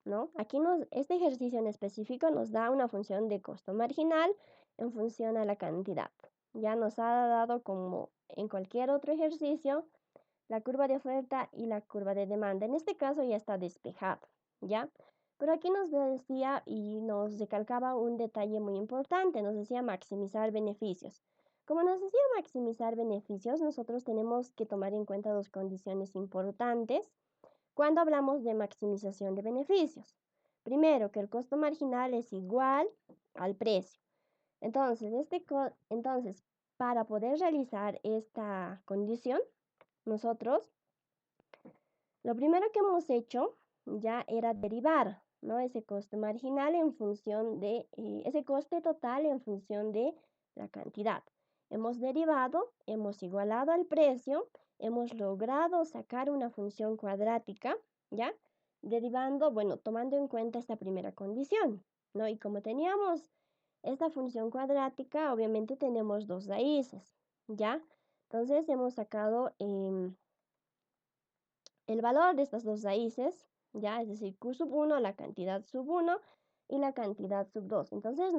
¿no? Aquí este ejercicio en específico nos da una función de costo marginal en función a la cantidad. Ya nos ha dado, como en cualquier otro ejercicio, la curva de oferta y la curva de demanda. En este caso ya está despejado, ¿ya? Pero aquí nos decía y nos recalcaba un detalle muy importante, nos decía maximizar beneficios. Como nos decía maximizar beneficios, nosotros tenemos que tomar en cuenta dos condiciones importantes cuando hablamos de maximización de beneficios. Primero, que el costo marginal es igual al precio. Entonces, para poder realizar esta condición, nosotros lo primero que hemos hecho ya era derivar, ¿no? Ese coste marginal en función de, ese coste total en función de la cantidad. Hemos derivado, hemos igualado al precio, hemos logrado sacar una función cuadrática, ¿ya? Derivando, bueno, tomando en cuenta esta primera condición, ¿no? Y como teníamos esta función cuadrática, obviamente tenemos dos raíces, ¿ya? Entonces hemos sacado el valor de estas dos raíces, ¿ya? Es decir, Q sub 1, la cantidad sub 1 y la cantidad sub 2. Entonces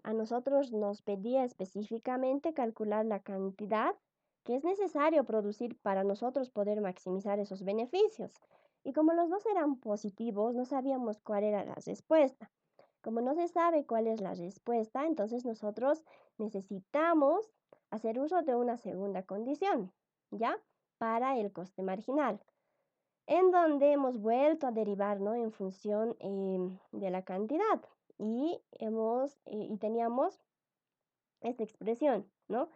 a nosotros nos pedía específicamente calcular la cantidad que es necesario producir para nosotros poder maximizar esos beneficios. Y como los dos eran positivos, no sabíamos cuál era la respuesta. Como no se sabe cuál es la respuesta, entonces nosotros necesitamos hacer uso de una segunda condición, ¿ya? Para el coste marginal, en donde hemos vuelto a derivar, ¿no? En función de la cantidad y teníamos esta expresión, ¿no?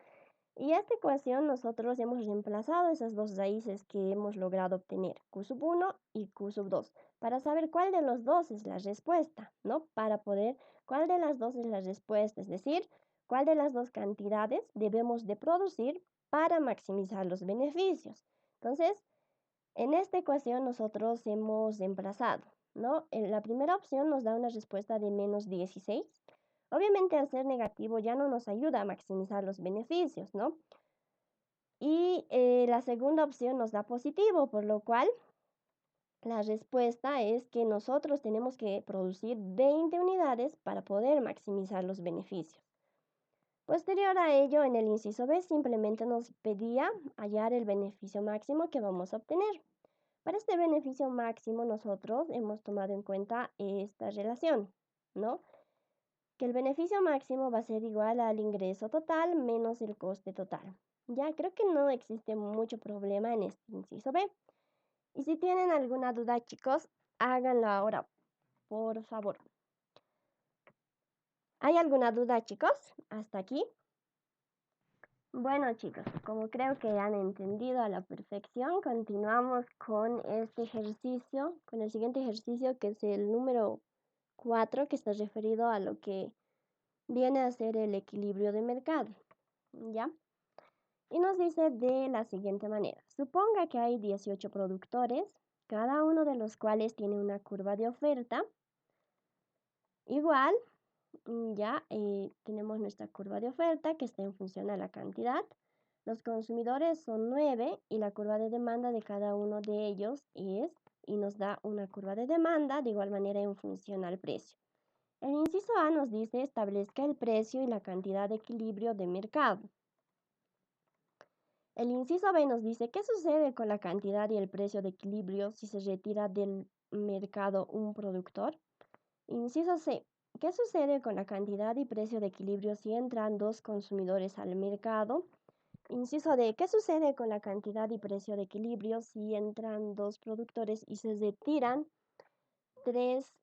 Y esta ecuación nosotros hemos reemplazado esas dos raíces que hemos logrado obtener, Q sub 1 y Q sub 2, para saber cuál de los dos es la respuesta, ¿no? Para poder, cuál de las dos es la respuesta, es decir, cuál de las dos cantidades debemos de producir para maximizar los beneficios. Entonces, en esta ecuación nosotros hemos reemplazado, ¿no? La primera opción nos da una respuesta de menos 16. Obviamente al ser negativo ya no nos ayuda a maximizar los beneficios, ¿no? Y la segunda opción nos da positivo, por lo cual la respuesta es que nosotros tenemos que producir 20 unidades para poder maximizar los beneficios. Posterior a ello, en el inciso B simplemente nos pedía hallar el beneficio máximo que vamos a obtener. Para este beneficio máximo nosotros hemos tomado en cuenta esta relación, ¿no? Que el beneficio máximo va a ser igual al ingreso total menos el coste total. Ya creo que no existe mucho problema en este inciso B. Y si tienen alguna duda, chicos, háganlo ahora, por favor. ¿Hay alguna duda, chicos? ¿Hasta aquí? Bueno, chicos, como creo que han entendido a la perfección, continuamos con este ejercicio, con el siguiente ejercicio, que es el número 4, que está referido a lo que viene a ser el equilibrio de mercado, ¿ya? Y nos dice de la siguiente manera: suponga que hay 18 productores, cada uno de los cuales tiene una curva de oferta igual. Ya tenemos nuestra curva de oferta que está en función a la cantidad. Los consumidores son 9 y la curva de demanda de cada uno de ellos es, y nos da una curva de demanda de igual manera en función al precio. El inciso A nos dice: establezca el precio y la cantidad de equilibrio de mercado. El inciso B nos dice: ¿qué sucede con la cantidad y el precio de equilibrio si se retira del mercado un productor? Inciso C: ¿qué sucede con la cantidad y precio de equilibrio si entran dos consumidores al mercado? Inciso D: ¿qué sucede con la cantidad y precio de equilibrio si entran dos productores y se retiran tres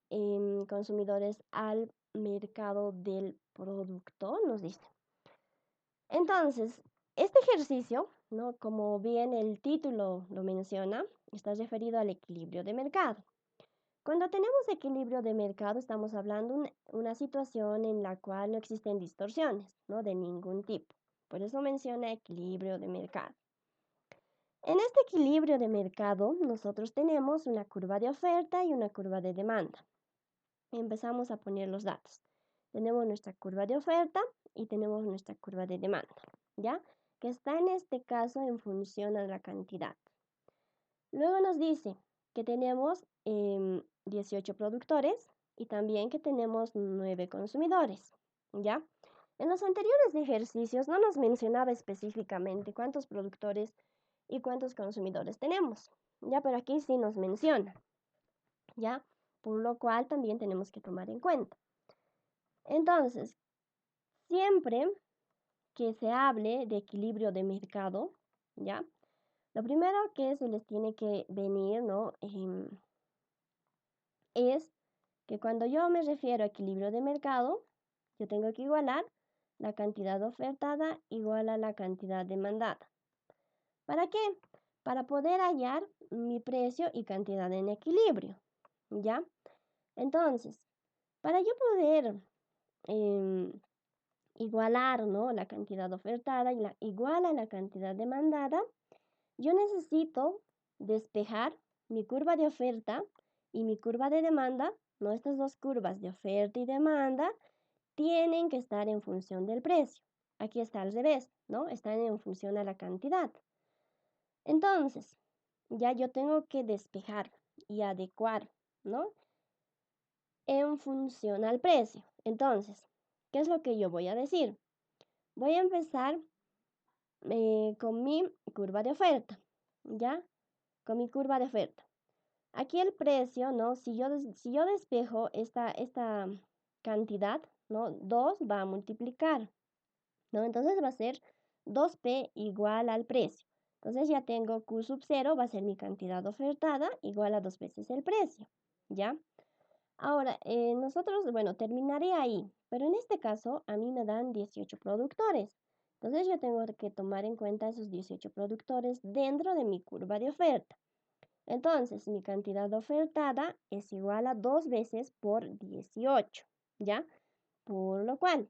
consumidores al mercado del producto? Nos dice. Entonces, este ejercicio, ¿no? Como bien el título lo menciona, está referido al equilibrio de mercado. Cuando tenemos equilibrio de mercado, estamos hablando de una situación en la cual no existen distorsiones, ¿no? De ningún tipo. Por eso menciona equilibrio de mercado. En este equilibrio de mercado, nosotros tenemos una curva de oferta y una curva de demanda. Empezamos a poner los datos. Tenemos nuestra curva de oferta y tenemos nuestra curva de demanda, ¿ya? Que está en este caso en función a la cantidad. Luego nos dice que tenemos 18 productores y también que tenemos 9 consumidores, ¿ya? En los anteriores ejercicios no nos mencionaba específicamente cuántos productores y cuántos consumidores tenemos, ¿ya? Pero aquí sí nos menciona, ¿ya? Por lo cual también tenemos que tomar en cuenta. Entonces, siempre que se hable de equilibrio de mercado, ¿ya? Lo primero que se les tiene que venir, ¿no? Es que cuando yo me refiero a equilibrio de mercado, yo tengo que igualar la cantidad ofertada igual a la cantidad demandada. ¿Para qué? Para poder hallar mi precio y cantidad en equilibrio, ¿ya? Entonces, para yo poder igualar, ¿no? La cantidad ofertada y igual a la cantidad demandada, yo necesito despejar mi curva de oferta y mi curva de demanda, ¿no? Estas dos curvas de oferta y demanda tienen que estar en función del precio. Aquí está al revés, ¿no? Están en función a la cantidad. Entonces, ya yo tengo que despejar y adecuar, ¿no? En función al precio. Entonces, ¿qué es lo que yo voy a decir? Voy a empezar con mi curva de oferta, ¿ya? Con mi curva de oferta. Aquí el precio, ¿no? Si yo despejo esta cantidad, ¿no? 2 va a multiplicar, ¿no? Entonces va a ser 2P igual al precio. Entonces ya tengo Q sub 0 va a ser mi cantidad ofertada igual a 2 veces el precio, ¿ya? Ahora, nosotros, bueno, terminaré ahí, pero en este caso a mí me dan 18 productores. Entonces yo tengo que tomar en cuenta esos 18 productores dentro de mi curva de oferta. Entonces, mi cantidad ofertada es igual a 2 veces por 18, ¿ya? Por lo cual,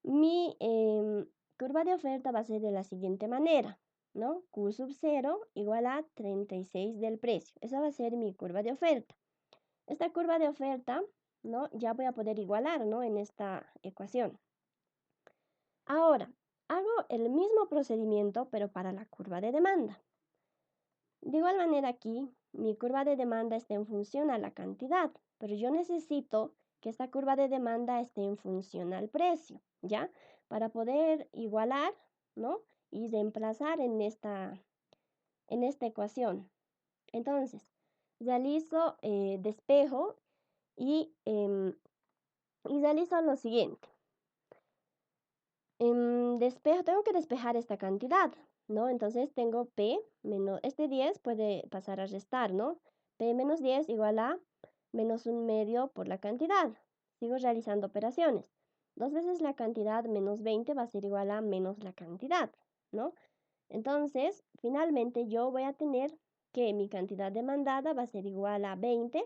mi curva de oferta va a ser de la siguiente manera, ¿no? Q sub 0 igual a 36 del precio. Esa va a ser mi curva de oferta. Esta curva de oferta, ¿no? Ya voy a poder igualar, ¿no? En esta ecuación. Ahora, hago el mismo procedimiento, pero para la curva de demanda. De igual manera aquí, mi curva de demanda está en función a la cantidad, pero yo necesito que esta curva de demanda esté en función al precio, ¿ya? para poder igualar, ¿no? Y reemplazar en esta ecuación. Entonces, realizo despejo y realizo lo siguiente. Tengo que despejar esta cantidad, ¿no? Entonces tengo P menos, este 10 puede pasar a restar, ¿no? P menos 10 igual a menos 1/2 por la cantidad. Sigo realizando operaciones. 2 veces la cantidad menos 20 va a ser igual a menos la cantidad, ¿no? Entonces, finalmente yo voy a tener que mi cantidad demandada va a ser igual a 20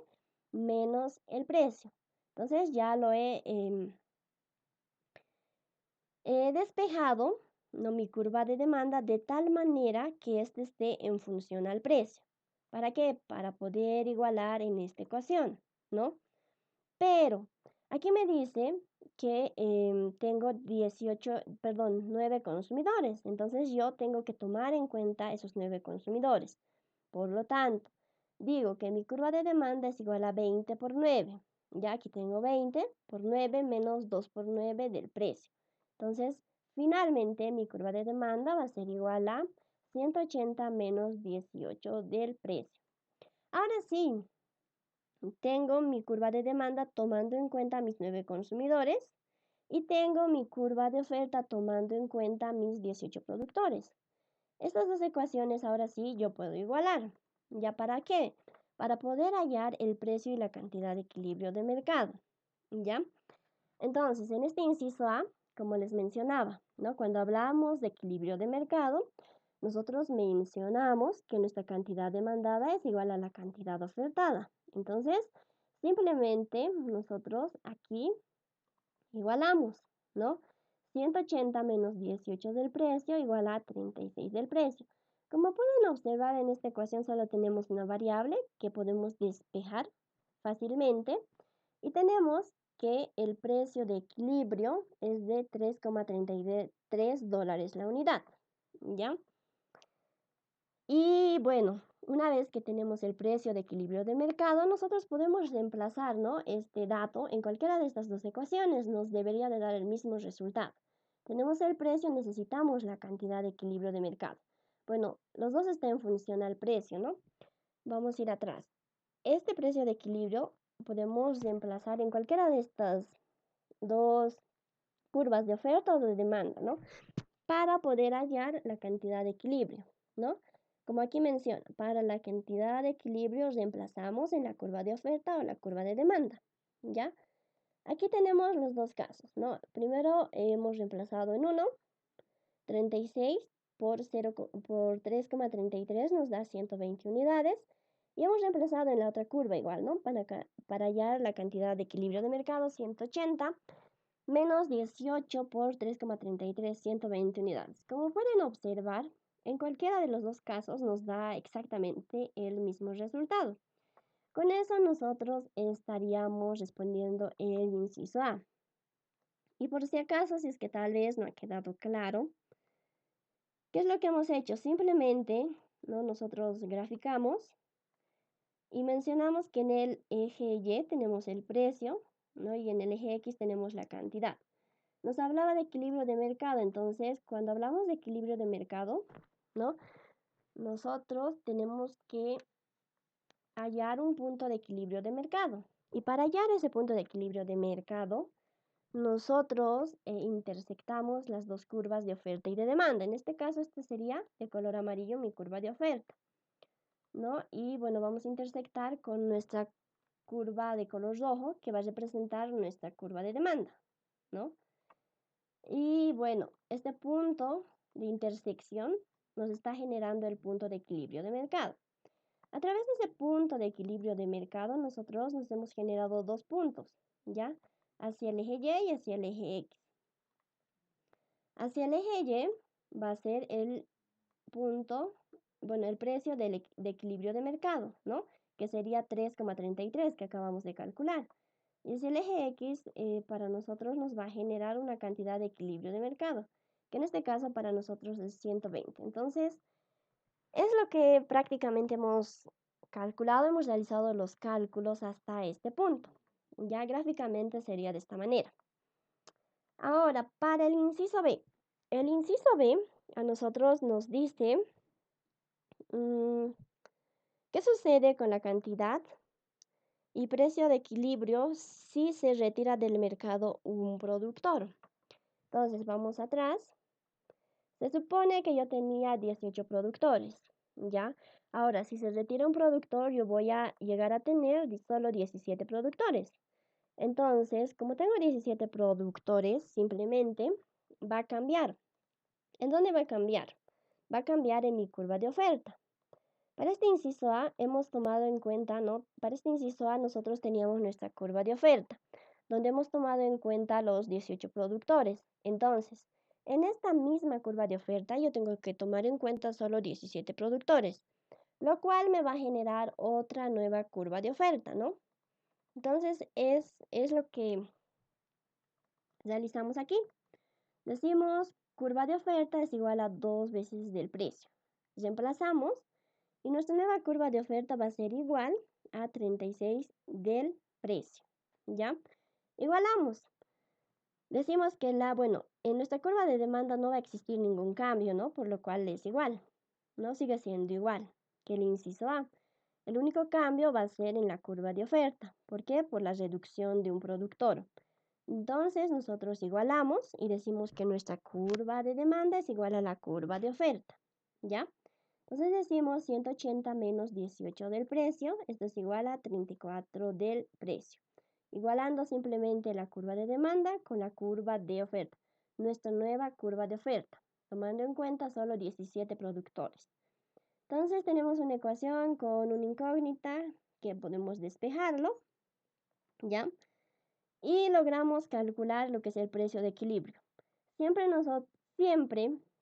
menos el precio. Entonces ya lo he despejado, ¿no? Mi curva de demanda de tal manera que este esté en función al precio. ¿Para qué? Para poder igualar en esta ecuación, ¿no? Pero aquí me dice que tengo 9 consumidores. Entonces yo tengo que tomar en cuenta esos 9 consumidores. Por lo tanto, digo que mi curva de demanda es igual a 20 por 9. Ya aquí tengo 20 por 9 menos 2 por 9 del precio. Entonces, finalmente mi curva de demanda va a ser igual a 180 menos 18 del precio. Ahora sí, tengo mi curva de demanda tomando en cuenta mis 9 consumidores y tengo mi curva de oferta tomando en cuenta mis 18 productores. Estas dos ecuaciones ahora sí yo puedo igualar. ¿Ya para qué? Para poder hallar el precio y la cantidad de equilibrio de mercado. ¿Ya? Entonces, en este inciso A, como les mencionaba, ¿no? Cuando hablamos de equilibrio de mercado, nosotros mencionamos que nuestra cantidad demandada es igual a la cantidad ofertada. Entonces, simplemente nosotros aquí igualamos, ¿no? 180 menos 18 del precio igual a 36 del precio. Como pueden observar, en esta ecuación solo tenemos una variable que podemos despejar fácilmente y tenemos que el precio de equilibrio es de $3,33 la unidad, ¿ya? Y bueno, una vez que tenemos el precio de equilibrio de mercado, nosotros podemos reemplazar, ¿no? Este dato en cualquiera de estas dos ecuaciones. Nos debería de dar el mismo resultado. Tenemos el precio, necesitamos la cantidad de equilibrio de mercado. Bueno, los dos están en función al precio, ¿no? Vamos a ir atrás. Este precio de equilibrio podemos reemplazar en cualquiera de estas dos curvas de oferta o de demanda, ¿no? Para poder hallar la cantidad de equilibrio, ¿no? Como aquí menciona, para la cantidad de equilibrio reemplazamos en la curva de oferta o la curva de demanda, ¿ya? Aquí tenemos los dos casos, ¿no? Primero hemos reemplazado en uno, 36 por 3,33 nos da 120 unidades. Y hemos reemplazado en la otra curva igual, ¿no? Para hallar la cantidad de equilibrio de mercado, 180 menos 18 por 3,33, 120 unidades. Como pueden observar, en cualquiera de los dos casos nos da exactamente el mismo resultado. Con eso nosotros estaríamos respondiendo el inciso A. Y por si acaso, si es que tal vez no ha quedado claro, ¿qué es lo que hemos hecho? Simplemente, ¿no? Nosotros graficamos y mencionamos que en el eje Y tenemos el precio, ¿no? Y en el eje X tenemos la cantidad. Nos hablaba de equilibrio de mercado, entonces cuando hablamos de equilibrio de mercado, ¿no? Nosotros tenemos que hallar un punto de equilibrio de mercado. Y para hallar ese punto de equilibrio de mercado, nosotros intersectamos las dos curvas de oferta y de demanda. En este caso, este sería de color amarillo mi curva de oferta, ¿no? Y bueno, vamos a intersectar con nuestra curva de color rojo que va a representar nuestra curva de demanda, ¿no? Y bueno, este punto de intersección nos está generando el punto de equilibrio de mercado. A través de ese punto de equilibrio de mercado, nosotros nos hemos generado dos puntos, ¿ya? Hacia el eje Y y hacia el eje X. Hacia el eje Y va a ser el punto, bueno, el precio de equilibrio de mercado, ¿no? Que sería 3,33 que acabamos de calcular. Y hacia el eje X, para nosotros nos va a generar una cantidad de equilibrio de mercado, que en este caso para nosotros es 120. Entonces, es lo que prácticamente hemos calculado, hemos realizado los cálculos hasta este punto. Ya gráficamente sería de esta manera. Ahora, para el inciso B. El inciso B a nosotros nos dice qué sucede con la cantidad y precio de equilibrio si se retira del mercado un productor. Entonces, vamos atrás. Se supone que yo tenía 18 productores, ¿ya? Ahora, si se retira un productor, yo voy a llegar a tener solo 17 productores. Entonces, como tengo 17 productores, simplemente va a cambiar. ¿En dónde va a cambiar? Va a cambiar en mi curva de oferta. Para este inciso A hemos tomado en cuenta, ¿no? Para este inciso A nosotros teníamos nuestra curva de oferta, donde hemos tomado en cuenta los 18 productores. Entonces, en esta misma curva de oferta yo tengo que tomar en cuenta solo 17 productores, lo cual me va a generar otra nueva curva de oferta, ¿no? Entonces, es lo que realizamos aquí. Decimos curva de oferta es igual a 2 veces del precio. Reemplazamos y nuestra nueva curva de oferta va a ser igual a 36 del precio. ¿Ya? Igualamos. Decimos que en nuestra curva de demanda no va a existir ningún cambio, ¿no? Por lo cual es igual. No sigue siendo igual que el inciso A. El único cambio va a ser en la curva de oferta. ¿Por qué? Por la reducción de un productor. Entonces nosotros igualamos y decimos que nuestra curva de demanda es igual a la curva de oferta. ¿Ya? Entonces decimos 180 menos 18 del precio, esto es igual a 34 del precio. Igualando simplemente la curva de demanda con la curva de oferta, nuestra nueva curva de oferta, tomando en cuenta solo 17 productores. Entonces tenemos una ecuación con una incógnita que podemos despejarlo, ¿ya? Y logramos calcular lo que es el precio de equilibrio. Siempre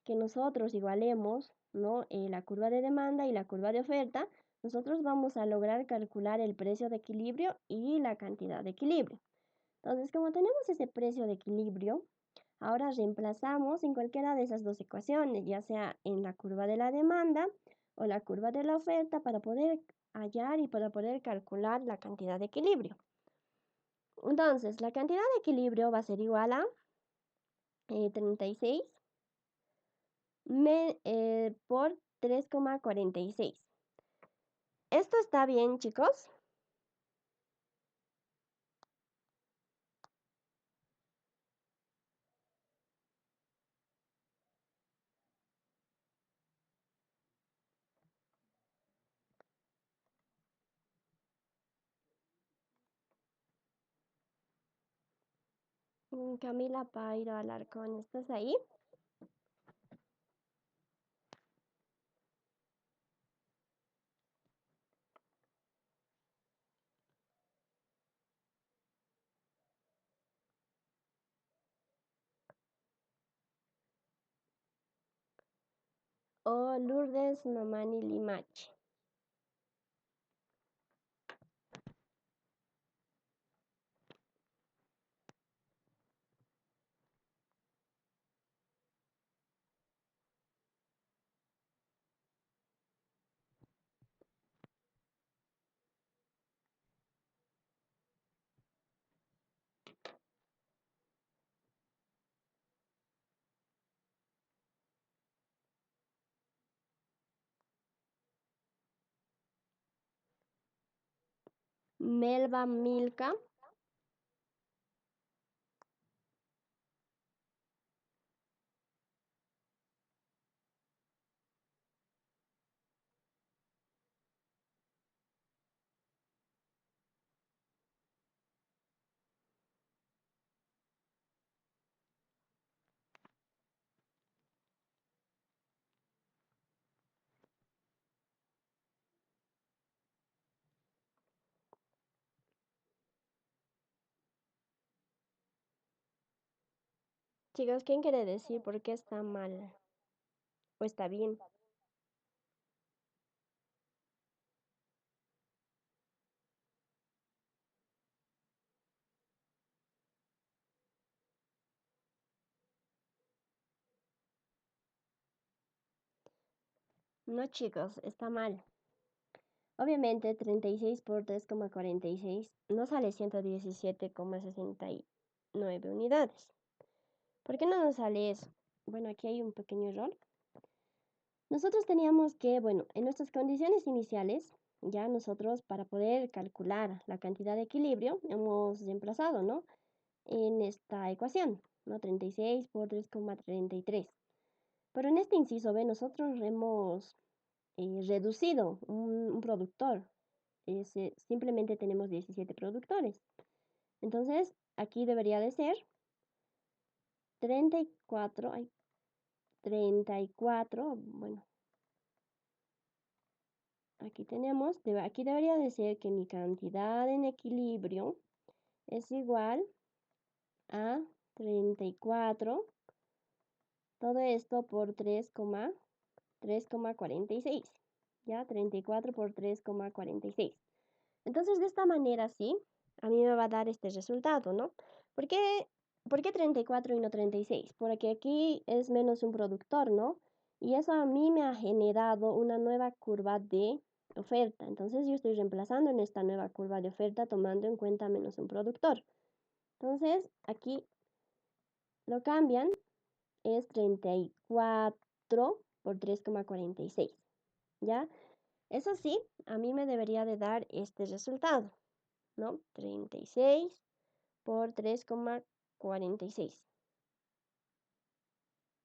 que nosotros igualemos, ¿no? La curva de demanda y la curva de oferta, nosotros vamos a lograr calcular el precio de equilibrio y la cantidad de equilibrio. Entonces, como tenemos ese precio de equilibrio, ahora reemplazamos en cualquiera de esas dos ecuaciones, ya sea en la curva de la demanda o la curva de la oferta, para poder hallar y para poder calcular la cantidad de equilibrio. Entonces, la cantidad de equilibrio va a ser igual a 36 por 3,46. ¿Esto está bien, chicos? Camila Pairo Alarcón, ¿estás ahí? O Lourdes Mamani Limache. Melba Milka. Chicos, ¿quién quiere decir por qué está mal o está bien? No, chicos, está mal. Obviamente 36 por 3,46 no sale 117,69 unidades. ¿Por qué no nos sale eso? Bueno, aquí hay un pequeño error. Nosotros teníamos que, bueno, en nuestras condiciones iniciales, ya nosotros para poder calcular la cantidad de equilibrio hemos reemplazado, ¿no? En esta ecuación, ¿no? 36 por 3,33. Pero en este inciso B nosotros hemos reducido un productor. Simplemente tenemos 17 productores. Entonces, aquí debería de ser 34, 34, bueno, aquí tenemos, aquí debería de ser que mi cantidad en equilibrio es igual a 34, todo esto por 3,46, ¿ya? 34 por 3,46. Entonces, de esta manera, sí, a mí me va a dar este resultado, ¿no? ¿Por qué, por qué 34 y no 36? Porque aquí es menos un productor, ¿no? Y eso a mí me ha generado una nueva curva de oferta. Entonces, yo estoy reemplazando en esta nueva curva de oferta tomando en cuenta menos un productor. Entonces, aquí lo cambian, es 34 por 3,46, ¿ya? Eso sí, a mí me debería de dar este resultado, ¿no? 36 por 3,46.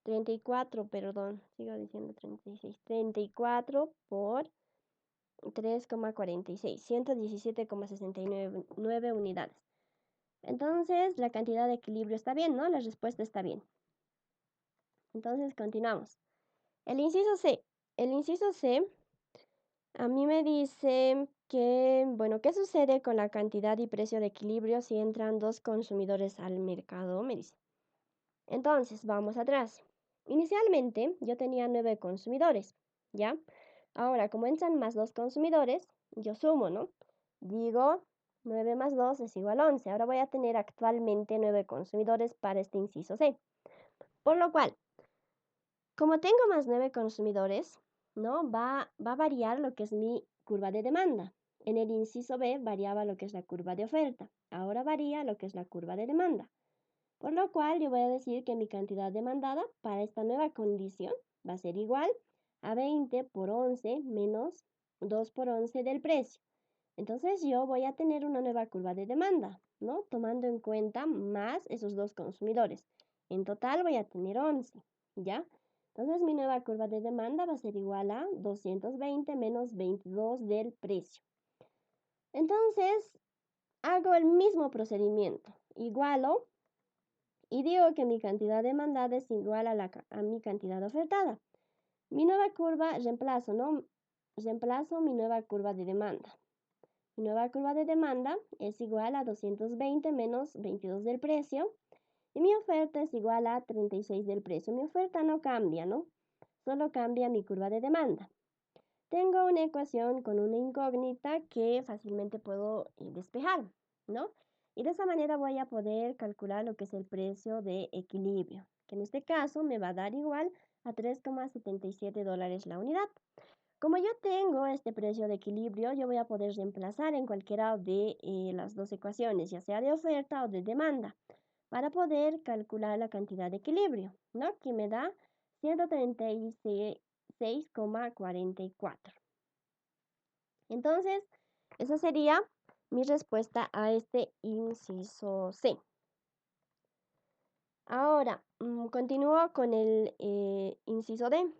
34, perdón, sigo diciendo 36. 34 por 3,46, 117,69 unidades. Entonces, la cantidad de equilibrio está bien, ¿no? La respuesta está bien. Entonces, continuamos. El inciso C. El inciso C a mí me dice que, bueno, ¿qué sucede con la cantidad y precio de equilibrio si entran dos consumidores al mercado? Me dice. Entonces, vamos atrás. Inicialmente yo tenía 9 consumidores, ¿ya? Ahora, como entran más 2 consumidores, yo sumo, ¿no? Digo, 9 más 2 es igual a 11. Ahora voy a tener actualmente 9 consumidores para este inciso C. Por lo cual, como tengo más 9 consumidores, ¿no? Va a variar lo que es mi curva de demanda. En el inciso B variaba lo que es la curva de oferta. Ahora varía lo que es la curva de demanda. Por lo cual yo voy a decir que mi cantidad demandada para esta nueva condición va a ser igual a 20 por 11 menos 2 por 11 del precio. Entonces yo voy a tener una nueva curva de demanda, ¿no? Tomando en cuenta más esos dos consumidores. En total voy a tener 11, ¿ya? Entonces mi nueva curva de demanda va a ser igual a 220 menos 22 del precio. Entonces hago el mismo procedimiento. Igualo y digo que mi cantidad demandada es igual a mi cantidad ofertada. Mi nueva curva reemplazo, ¿no? Reemplazo mi nueva curva de demanda. Mi nueva curva de demanda es igual a 220 menos 22 del precio y mi oferta es igual a 36 del precio. Mi oferta no cambia, ¿no? Solo cambia mi curva de demanda. Tengo una ecuación con una incógnita que fácilmente puedo despejar, ¿no? Y de esa manera voy a poder calcular lo que es el precio de equilibrio, que en este caso me va a dar igual a 3,77 dólares la unidad. Como yo tengo este precio de equilibrio, yo voy a poder reemplazar en cualquiera de las dos ecuaciones, ya sea de oferta o de demanda, para poder calcular la cantidad de equilibrio, ¿no? Que me da 136,44. Entonces, esa sería mi respuesta a este inciso C. Ahora, continúo con el inciso D.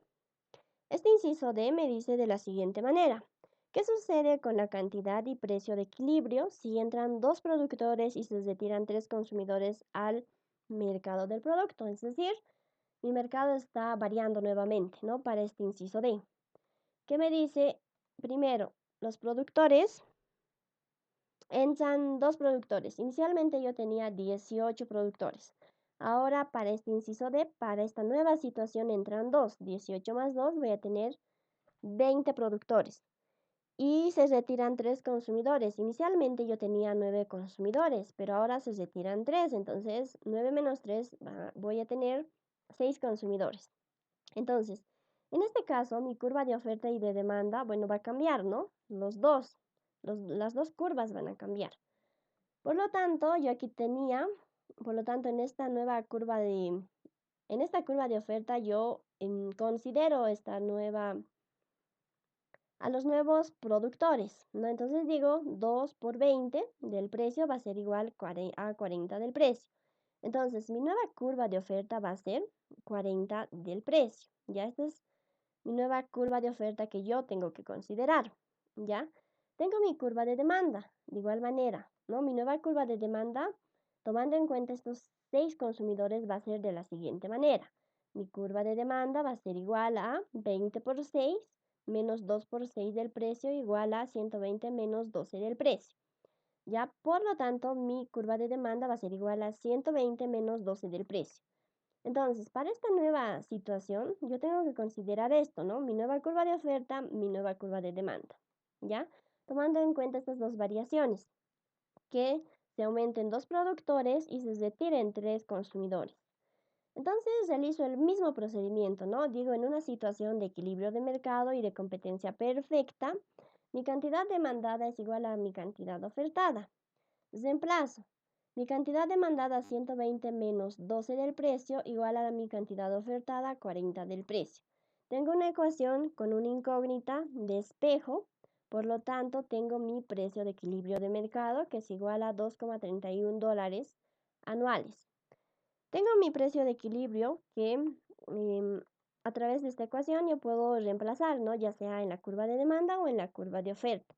Este inciso D me dice de la siguiente manera. ¿Qué sucede con la cantidad y precio de equilibrio si entran dos productores y se retiran tres consumidores al mercado del producto? Es decir, mi mercado está variando nuevamente, ¿no? Para este inciso D. ¿Qué me dice? Primero, los productores. Entran dos productores. Inicialmente yo tenía 18 productores. Ahora para este inciso D, para esta nueva situación entran dos. 18 más 2 voy a tener 20 productores. Y se retiran tres consumidores. Inicialmente yo tenía 9 consumidores, pero ahora se retiran 3. Entonces 9 menos 3 voy a tener 6 consumidores. Entonces, en este caso mi curva de oferta y de demanda, bueno, va a cambiar, ¿no? Las dos curvas van a cambiar. Por lo tanto, yo aquí tenía Por lo tanto, en esta curva de oferta yo considero a los nuevos productores, ¿no? Entonces digo 2 por 20 del precio va a ser igual a 40 del precio. Entonces, mi nueva curva de oferta va a ser 40 del precio. Ya esta es mi nueva curva de oferta que yo tengo que considerar. ¿Ya? Tengo mi curva de demanda, de igual manera, ¿no? Mi nueva curva de demanda, tomando en cuenta estos 6 consumidores, va a ser de la siguiente manera. Mi curva de demanda va a ser igual a 20 por 6 menos 2 por 6 del precio igual a 120 menos 12 del precio. Ya, por lo tanto, mi curva de demanda va a ser igual a 120 menos 12 del precio. Entonces, para esta nueva situación, yo tengo que considerar esto, ¿no? Mi nueva curva de oferta, mi nueva curva de demanda, ¿ya? Tomando en cuenta estas dos variaciones, que se aumenten 2 productores y se retiren 3 consumidores. Entonces, realizo el mismo procedimiento, ¿no? Digo, en una situación de equilibrio de mercado y de competencia perfecta, mi cantidad demandada es igual a mi cantidad ofertada. Reemplazo. Mi cantidad demandada 120 menos 12 del precio igual a mi cantidad ofertada 40 del precio. Tengo una ecuación con una incógnita de espejo, por lo tanto tengo mi precio de equilibrio de mercado que es igual a $2,31 anuales. Tengo mi precio de equilibrio que a través de esta ecuación yo puedo reemplazar, ¿no? Ya sea en la curva de demanda o en la curva de oferta,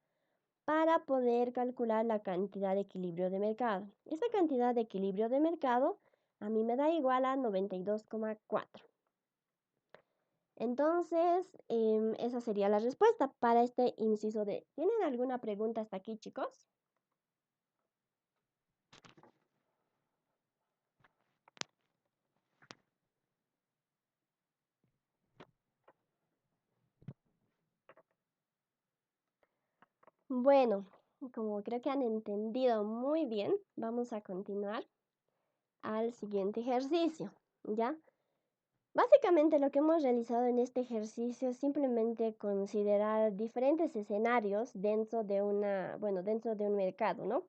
para poder calcular la cantidad de equilibrio de mercado. Esta cantidad de equilibrio de mercado a mí me da igual a 92,4. Entonces, esa sería la respuesta para este inciso D. ¿Tienen alguna pregunta hasta aquí, chicos? Bueno, como creo que han entendido muy bien, vamos a continuar al siguiente ejercicio, ¿ya? Básicamente lo que hemos realizado en este ejercicio es simplemente considerar diferentes escenarios dentro de dentro de un mercado, ¿no?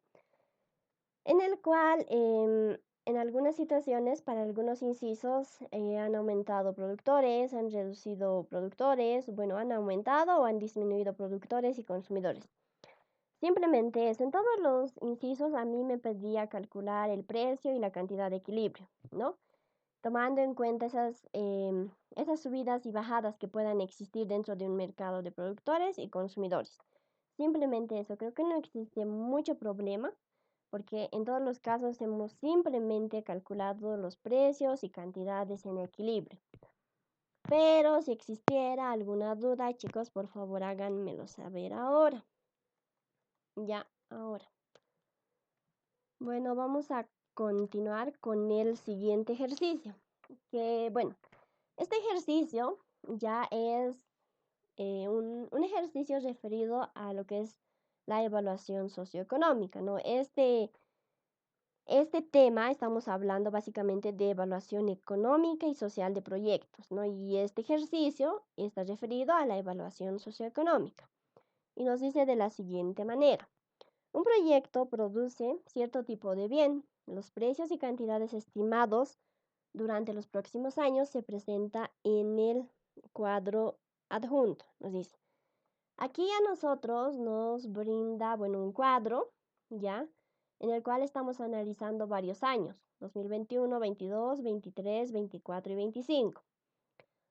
En el cual en algunas situaciones, para algunos incisos, han aumentado productores, han reducido productores, bueno, han aumentado o han disminuido productores y consumidores. Simplemente eso. En todos los incisos a mí me pedía calcular el precio y la cantidad de equilibrio, ¿no? Tomando en cuenta esas subidas y bajadas que puedan existir dentro de un mercado de productores y consumidores. Simplemente eso. Creo que no existe mucho problema porque en todos los casos hemos simplemente calculado los precios y cantidades en equilibrio. Pero si existiera alguna duda, chicos, por favor háganmelo saber ahora. Ya, ahora. Bueno, vamos a continuar con el siguiente ejercicio. Que bueno, este ejercicio ya es un ejercicio referido a lo que es la evaluación socioeconómica, ¿no? Este tema estamos hablando básicamente de evaluación económica y social de proyectos, ¿no? Y este ejercicio está referido a la evaluación socioeconómica. Y nos dice de la siguiente manera. Un proyecto produce cierto tipo de bien. Los precios y cantidades estimados durante los próximos años se presenta en el cuadro adjunto, nos dice. Aquí a nosotros nos brinda, bueno, un cuadro, ¿ya? En el cual estamos analizando varios años, 2021, 22, 23, 24 y 25.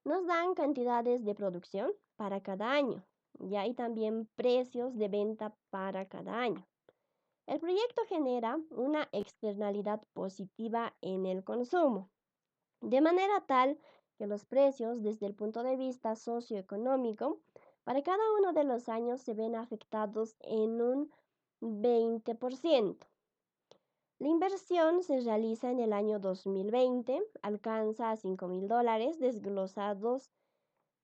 Nos dan cantidades de producción para cada año, ¿ya? Y también precios de venta para cada año. El proyecto genera una externalidad positiva en el consumo, de manera tal que los precios desde el punto de vista socioeconómico para cada uno de los años se ven afectados en un 20%. La inversión se realiza en el año 2020, alcanza a $5,000 desglosados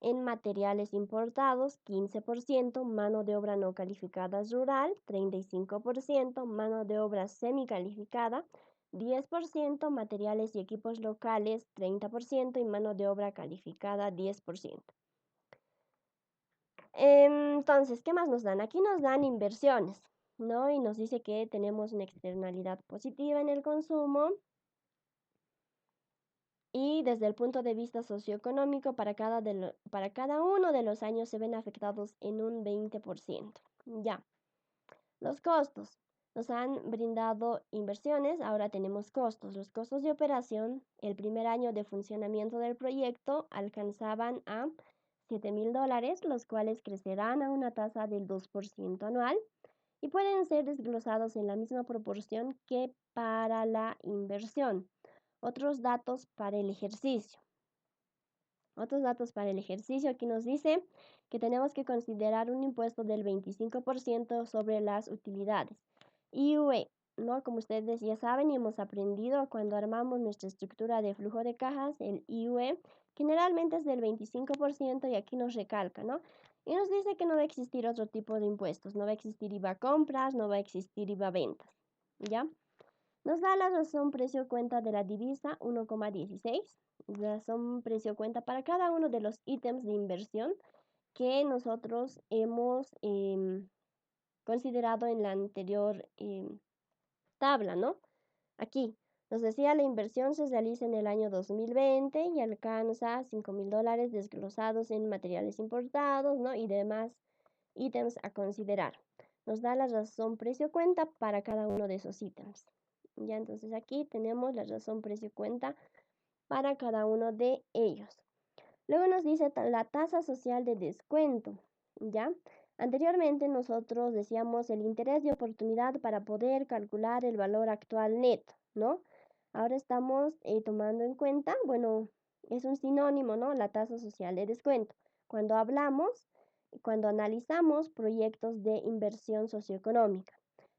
en materiales importados, 15%, mano de obra no calificada rural, 35%, mano de obra semicalificada, 10%, materiales y equipos locales, 30% y mano de obra calificada, 10%. Entonces, ¿qué más nos dan? Aquí nos dan inversiones, ¿no? Y nos dice que tenemos una externalidad positiva en el consumo Y desde el punto de vista socioeconómico, para cada uno de los años se ven afectados en un 20%. Ya. Los costos. Nos han brindado inversiones, ahora tenemos costos. Los costos de operación, el primer año de funcionamiento del proyecto alcanzaban a $7,000, los cuales crecerán a una tasa del 2% anual y pueden ser desglosados en la misma proporción que para la inversión. Otros datos para el ejercicio. Aquí nos dice que tenemos que considerar un impuesto del 25% sobre las utilidades. IUE, ¿no? Como ustedes ya saben y hemos aprendido cuando armamos nuestra estructura de flujo de cajas, el IUE generalmente es del 25% y aquí nos recalca, ¿no? Y nos dice que no va a existir otro tipo de impuestos, no va a existir IVA compras, no va a existir IVA ventas, ¿ya? Nos da la razón precio cuenta de la divisa 1,16, razón precio cuenta para cada uno de los ítems de inversión que nosotros hemos considerado en la anterior tabla, ¿no? Aquí nos decía la inversión se realiza en el año 2020 y alcanza $5,000 desglosados en materiales importados, ¿no? Y demás ítems a considerar. Nos da la razón precio cuenta para cada uno de esos ítems. Ya, entonces aquí tenemos la razón precio cuenta para cada uno de ellos. Luego nos dice la tasa social de descuento, ¿ya? Anteriormente nosotros decíamos el interés de oportunidad para poder calcular el valor actual neto, ¿no? Ahora estamos tomando en cuenta, bueno, es un sinónimo, ¿no? La tasa social de descuento. Cuando analizamos proyectos de inversión socioeconómica.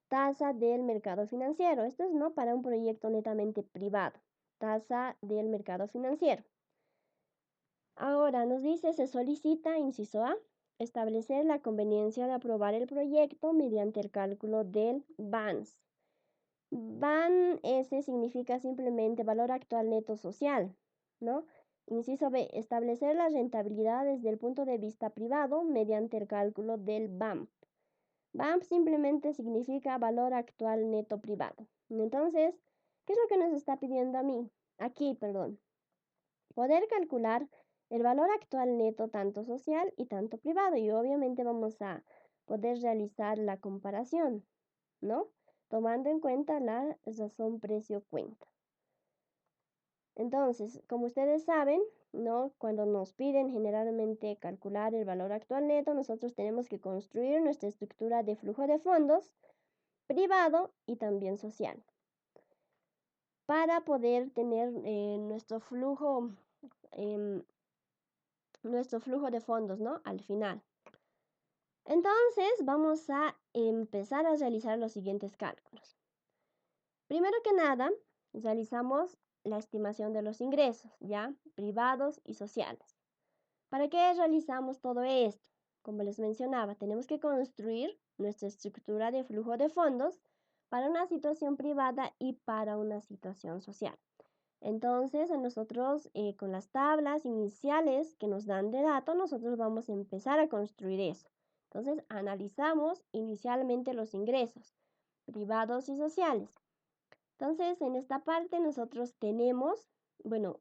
Tasa del mercado financiero. Esto es no para un proyecto netamente privado. Tasa del mercado financiero. Ahora nos dice, se solicita, inciso A, establecer la conveniencia de aprobar el proyecto mediante el cálculo del BANS. BAN-S significa simplemente valor actual neto social, ¿no? Inciso B, establecer la rentabilidad desde el punto de vista privado mediante el cálculo del BAMP. BAMP simplemente significa valor actual neto privado. Entonces, ¿qué es lo que nos está pidiendo aquí, perdón? Poder calcular el valor actual neto tanto social y tanto privado. Y obviamente vamos a poder realizar la comparación, ¿no? Tomando en cuenta la razón precio cuenta. Entonces, como ustedes saben, ¿no? Cuando nos piden generalmente calcular el valor actual neto, nosotros tenemos que construir nuestra estructura de flujo de fondos privado y también social para poder tener nuestro flujo de fondos, ¿no? Al final. Entonces, vamos a empezar a realizar los siguientes cálculos. Primero que nada, realizamos la estimación de los ingresos, ¿ya? Privados y sociales. ¿Para qué realizamos todo esto? Como les mencionaba, tenemos que construir nuestra estructura de flujo de fondos para una situación privada y para una situación social. Entonces, nosotros con las tablas iniciales que nos dan de datos, nosotros vamos a empezar a construir eso. Entonces, analizamos inicialmente los ingresos privados y sociales. Entonces, en esta parte nosotros tenemos, bueno,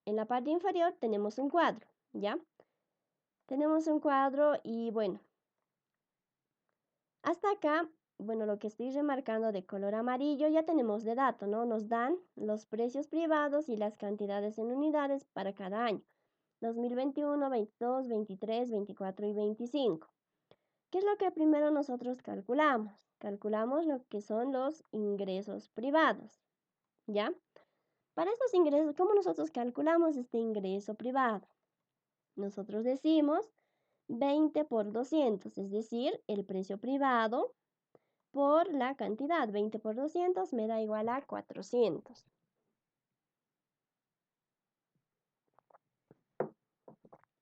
en la parte inferior tenemos un cuadro, ¿ya? Tenemos un cuadro y bueno, hasta acá, bueno, lo que estoy remarcando de color amarillo ya tenemos de dato, ¿no? Nos dan los precios privados y las cantidades en unidades para cada año. 2021, 22, 23, 24 y 25. ¿Qué es lo que primero nosotros calculamos? Calculamos lo que son los ingresos privados, ¿ya? Para estos ingresos, ¿cómo nosotros calculamos este ingreso privado? Nosotros decimos 20 por 200, es decir, el precio privado por la cantidad. 20 por 200 me da igual a 400.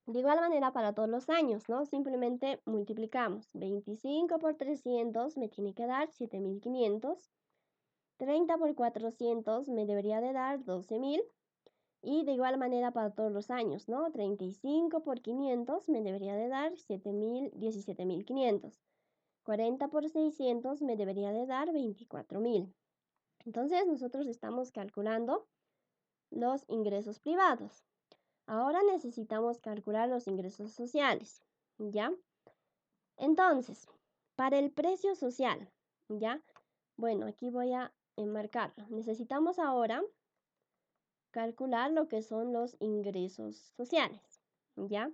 De igual manera para todos los años, ¿no? Simplemente multiplicamos. 25 por 300 me tiene que dar 7,500. 30 por 400 me debería de dar 12,000. Y de igual manera para todos los años, ¿no? 35 por 500 me debería de dar 17,500. 40 por 600 me debería de dar 24,000. Entonces nosotros estamos calculando los ingresos privados. Ahora necesitamos calcular los ingresos sociales, ¿ya? Entonces, para el precio social, ¿ya? Bueno, aquí voy a enmarcarlo. Necesitamos ahora calcular lo que son los ingresos sociales, ¿ya?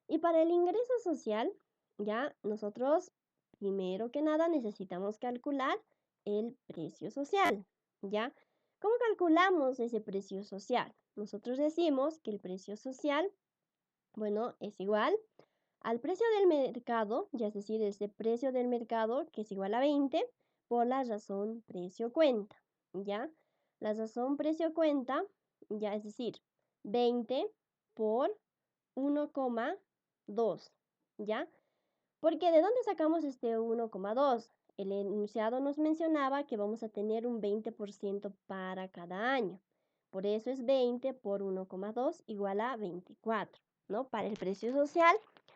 Y para el ingreso social, ya nosotros, primero que nada, necesitamos calcular el precio social, ¿ya? ¿Cómo calculamos ese precio social? Nosotros decimos que el precio social, bueno, es igual al precio del mercado, ya es decir, ese precio del mercado que es igual a 20 por la razón precio cuenta, ¿ya? La razón precio cuenta, ya es decir, 20 por 1,2, ¿ya? Porque ¿de dónde sacamos este 1,2? El enunciado nos mencionaba que vamos a tener un 20% para cada año. Por eso es 20 por 1,2 igual a 24, ¿no? Para el precio social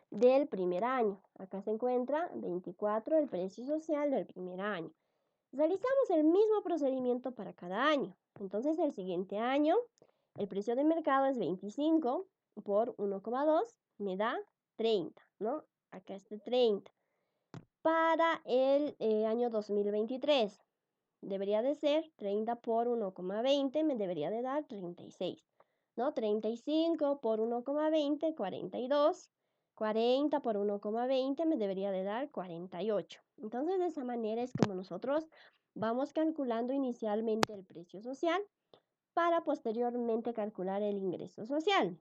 del primer año. Acá se encuentra 24, el precio social del primer año. Realizamos el mismo procedimiento para cada año. Entonces, el siguiente año, el precio de mercado es 25 por 1,2, me da 30, ¿no? Acá está 30. Para el año 2023, debería de ser 30 por 1,20, me debería de dar 36, ¿no? 35 por 1,20, 42. 40 por 1,20 me debería de dar 48. Entonces, de esa manera es como nosotros vamos calculando inicialmente el precio social para posteriormente calcular el ingreso social.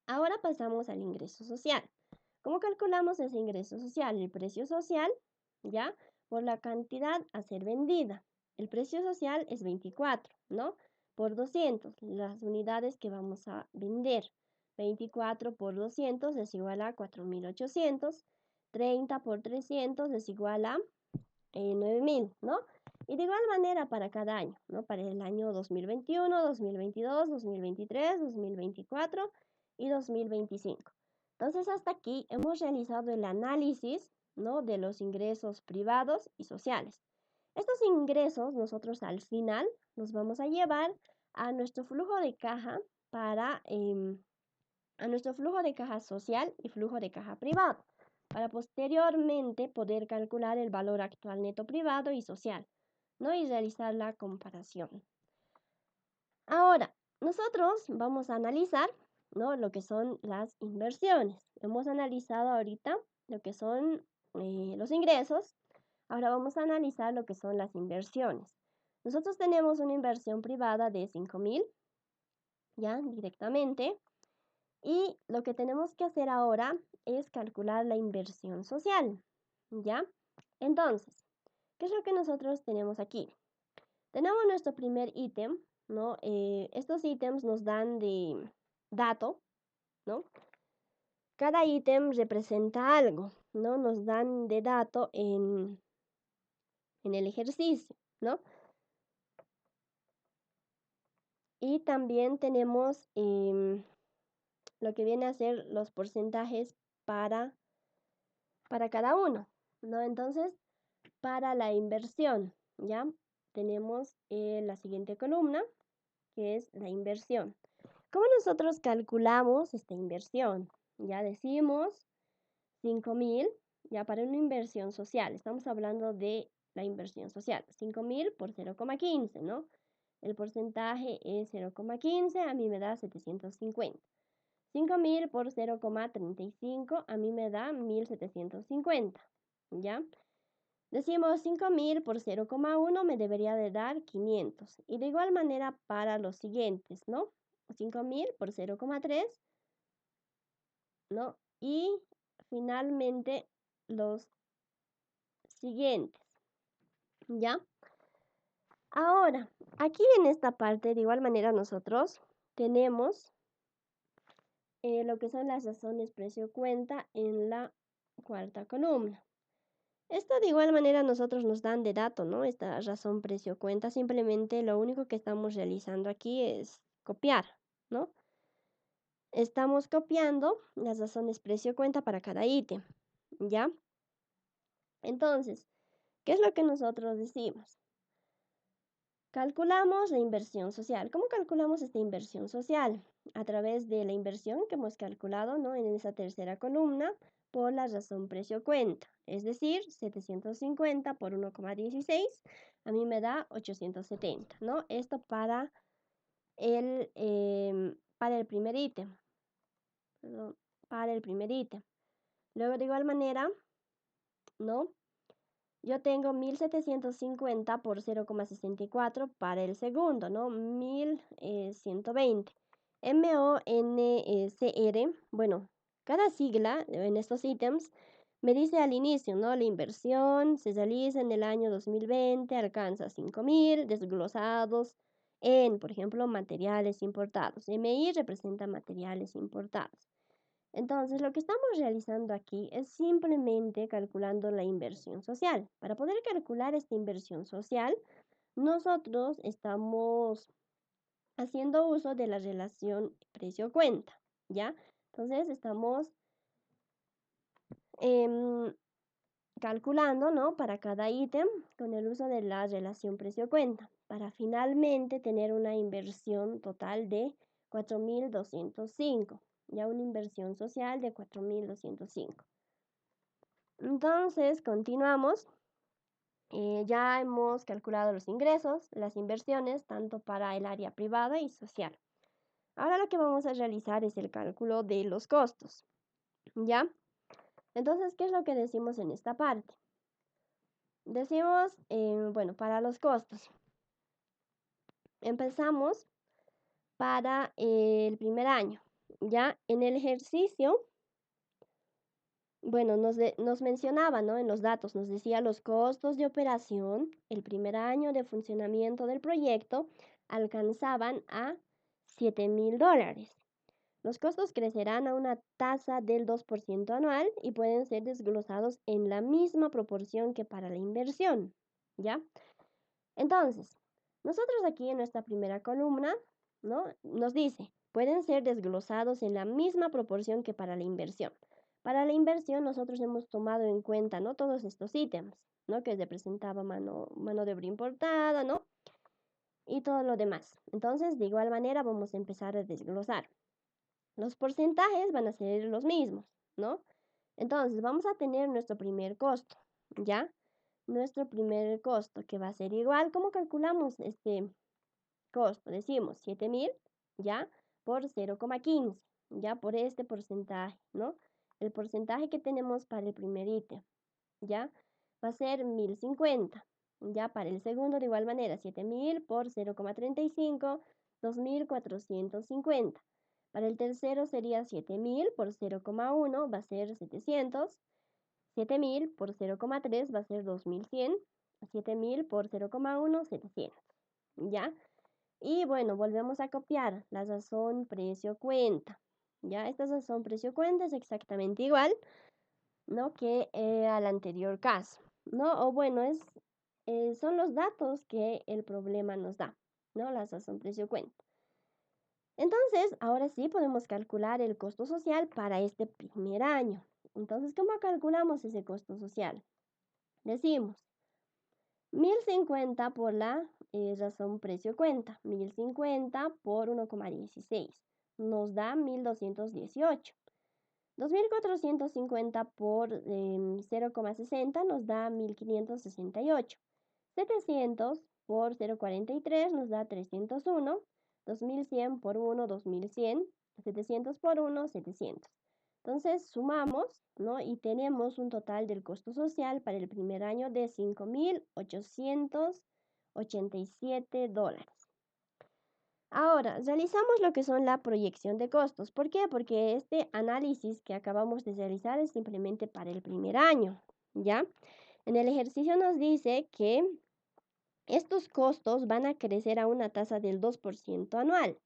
Ahora pasamos al ingreso social. ¿Cómo calculamos ese ingreso social? El precio social, ¿ya? Por la cantidad a ser vendida. El precio social es 24, ¿no? Por 200, las unidades que vamos a vender. 24 por 200 es igual a 4.800. 30 por 300 es igual a 9.000, ¿no? Y de igual manera para cada año, ¿no? Para el año 2021, 2022, 2023, 2024 y 2025. Entonces, hasta aquí hemos realizado el análisis, ¿no? De los ingresos privados y sociales. Estos ingresos nosotros al final los vamos a llevar a nuestro flujo de caja a nuestro flujo de caja social y flujo de caja privado, para posteriormente poder calcular el valor actual neto privado y social, ¿no? Y realizar la comparación. Ahora, nosotros vamos a analizar, ¿no? Lo que son las inversiones. Hemos analizado ahorita lo que son los ingresos. Ahora vamos a analizar lo que son las inversiones. Nosotros tenemos una inversión privada de 5.000, ya directamente. Y lo que tenemos que hacer ahora es calcular la inversión social, ¿ya? Entonces, ¿qué es lo que nosotros tenemos aquí? Tenemos nuestro primer ítem, ¿no? Estos ítems nos dan de dato, ¿no? Cada ítem representa algo, ¿no? Nos dan de dato en el ejercicio, ¿no? Y también tenemos lo que viene a ser los porcentajes para cada uno, ¿no? Entonces, para la inversión, ¿ya? Tenemos la siguiente columna, que es la inversión. ¿Cómo nosotros calculamos esta inversión? Ya decimos 5.000, ya para una inversión social. Estamos hablando de la inversión social. 5.000 por 0,15, ¿no? El porcentaje es 0,15, a mí me da 750. 5.000 por 0,35, a mí me da 1.750, ¿ya? Decimos 5.000 por 0,1 me debería de dar 500. Y de igual manera para los siguientes, ¿no? 5.000 por 0,3, ¿no? Y finalmente los siguientes, ¿ya? Ahora, aquí en esta parte, de igual manera nosotros tenemos lo que son las razones precio-cuenta en la cuarta columna. Esto de igual manera nosotros nos dan de dato, ¿no? Esta razón precio-cuenta, simplemente lo único que estamos realizando aquí es copiar, ¿no? Estamos copiando las razones precio-cuenta para cada ítem, ¿ya? Entonces, ¿qué es lo que nosotros decimos? Calculamos la inversión social. ¿Cómo calculamos esta inversión social? A través de la inversión que hemos calculado, ¿no?, en esa tercera columna por la razón precio-cuenta. Es decir, 750 por 1,16 a mí me da 870, ¿no? Esto para el primer ítem. Perdón, para el primer ítem. Luego, de igual manera, ¿no?, yo tengo 1750 por 0,64 para el segundo, ¿no? 1120. MONCR, bueno, cada sigla en estos ítems me dice al inicio, ¿no? La inversión se realiza en el año 2020, alcanza 5.000, desglosados en, por ejemplo, materiales importados. MI representa materiales importados. Entonces, lo que estamos realizando aquí es simplemente calculando la inversión social. Para poder calcular esta inversión social, nosotros estamos haciendo uso de la relación precio-cuenta, ¿ya? Entonces, estamos calculando, ¿no?, para cada ítem con el uso de la relación precio-cuenta, para finalmente tener una inversión total de 4.205. Ya una inversión social de 4.205. Entonces, continuamos. Ya hemos calculado los ingresos, las inversiones, tanto para el área privada y social. Ahora lo que vamos a realizar es el cálculo de los costos, ¿ya? Entonces, ¿qué es lo que decimos en esta parte? Decimos, bueno, para los costos. Empezamos para el primer año, ¿ya? En el ejercicio, bueno, nos mencionaba, ¿no?, en los datos, nos decía los costos de operación el primer año de funcionamiento del proyecto alcanzaban a $7.000. Los costos crecerán a una tasa del 2% anual y pueden ser desglosados en la misma proporción que para la inversión, ¿ya? Entonces, nosotros aquí en nuestra primera columna, ¿no?, nos dice, pueden ser desglosados en la misma proporción que para la inversión. Para la inversión nosotros hemos tomado en cuenta, ¿no?, todos estos ítems, ¿no?, que representaba mano de obra importada, ¿no?, y todo lo demás. Entonces, de igual manera vamos a empezar a desglosar. Los porcentajes van a ser los mismos, ¿no? Entonces, vamos a tener nuestro primer costo, ¿ya? Nuestro primer costo, que va a ser igual. ¿Cómo calculamos este costo? Decimos 7.000, ¿ya?, por 0,15, ¿ya?, por este porcentaje, ¿no? El porcentaje que tenemos para el primer ítem, ¿ya?, va a ser 1.050, ¿ya? Para el segundo, de igual manera, 7.000 por 0,35, 2.450. Para el tercero sería 7.000 por 0,1, va a ser 700. 7.000 por 0,3 va a ser 2.100. 7.000 por 0,1, 700. ¿Ya? Y bueno, volvemos a copiar la razón precio-cuenta. ¿Ya? Esta razón precio-cuenta es exactamente igual, ¿no?, que al anterior caso, ¿no? O bueno, son los datos que el problema nos da, ¿no? La razón precio-cuenta. Entonces, ahora sí podemos calcular el costo social para este primer año. Entonces, ¿cómo calculamos ese costo social? Decimos 1.050 por la razón precio-cuenta. 1.050 por 1,16 nos da 1.218. 2.450 por 0,60 nos da 1.568. 700 por 0,43 nos da 301. 2.100 por 1, 2.100. 700 por 1, 700. Entonces sumamos, ¿no?, y tenemos un total del costo social para el primer año de $5.887. Ahora, realizamos lo que son la proyección de costos. ¿Por qué? Porque este análisis que acabamos de realizar es simplemente para el primer año, ¿ya? En el ejercicio nos dice que estos costos van a crecer a una tasa del 2% anual.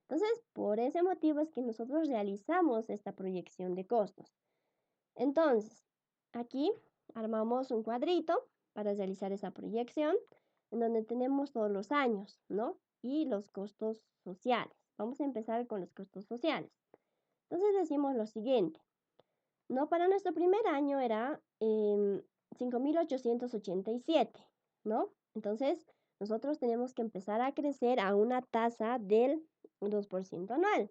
Entonces, por ese motivo es que nosotros realizamos esta proyección de costos. Entonces, aquí armamos un cuadrito para realizar esa proyección, en donde tenemos todos los años, ¿no?, y los costos sociales. Vamos a empezar con los costos sociales. Entonces decimos lo siguiente, ¿no? Para nuestro primer año era 5.887, ¿no? Entonces nosotros tenemos que empezar a crecer a una tasa del 2% anual.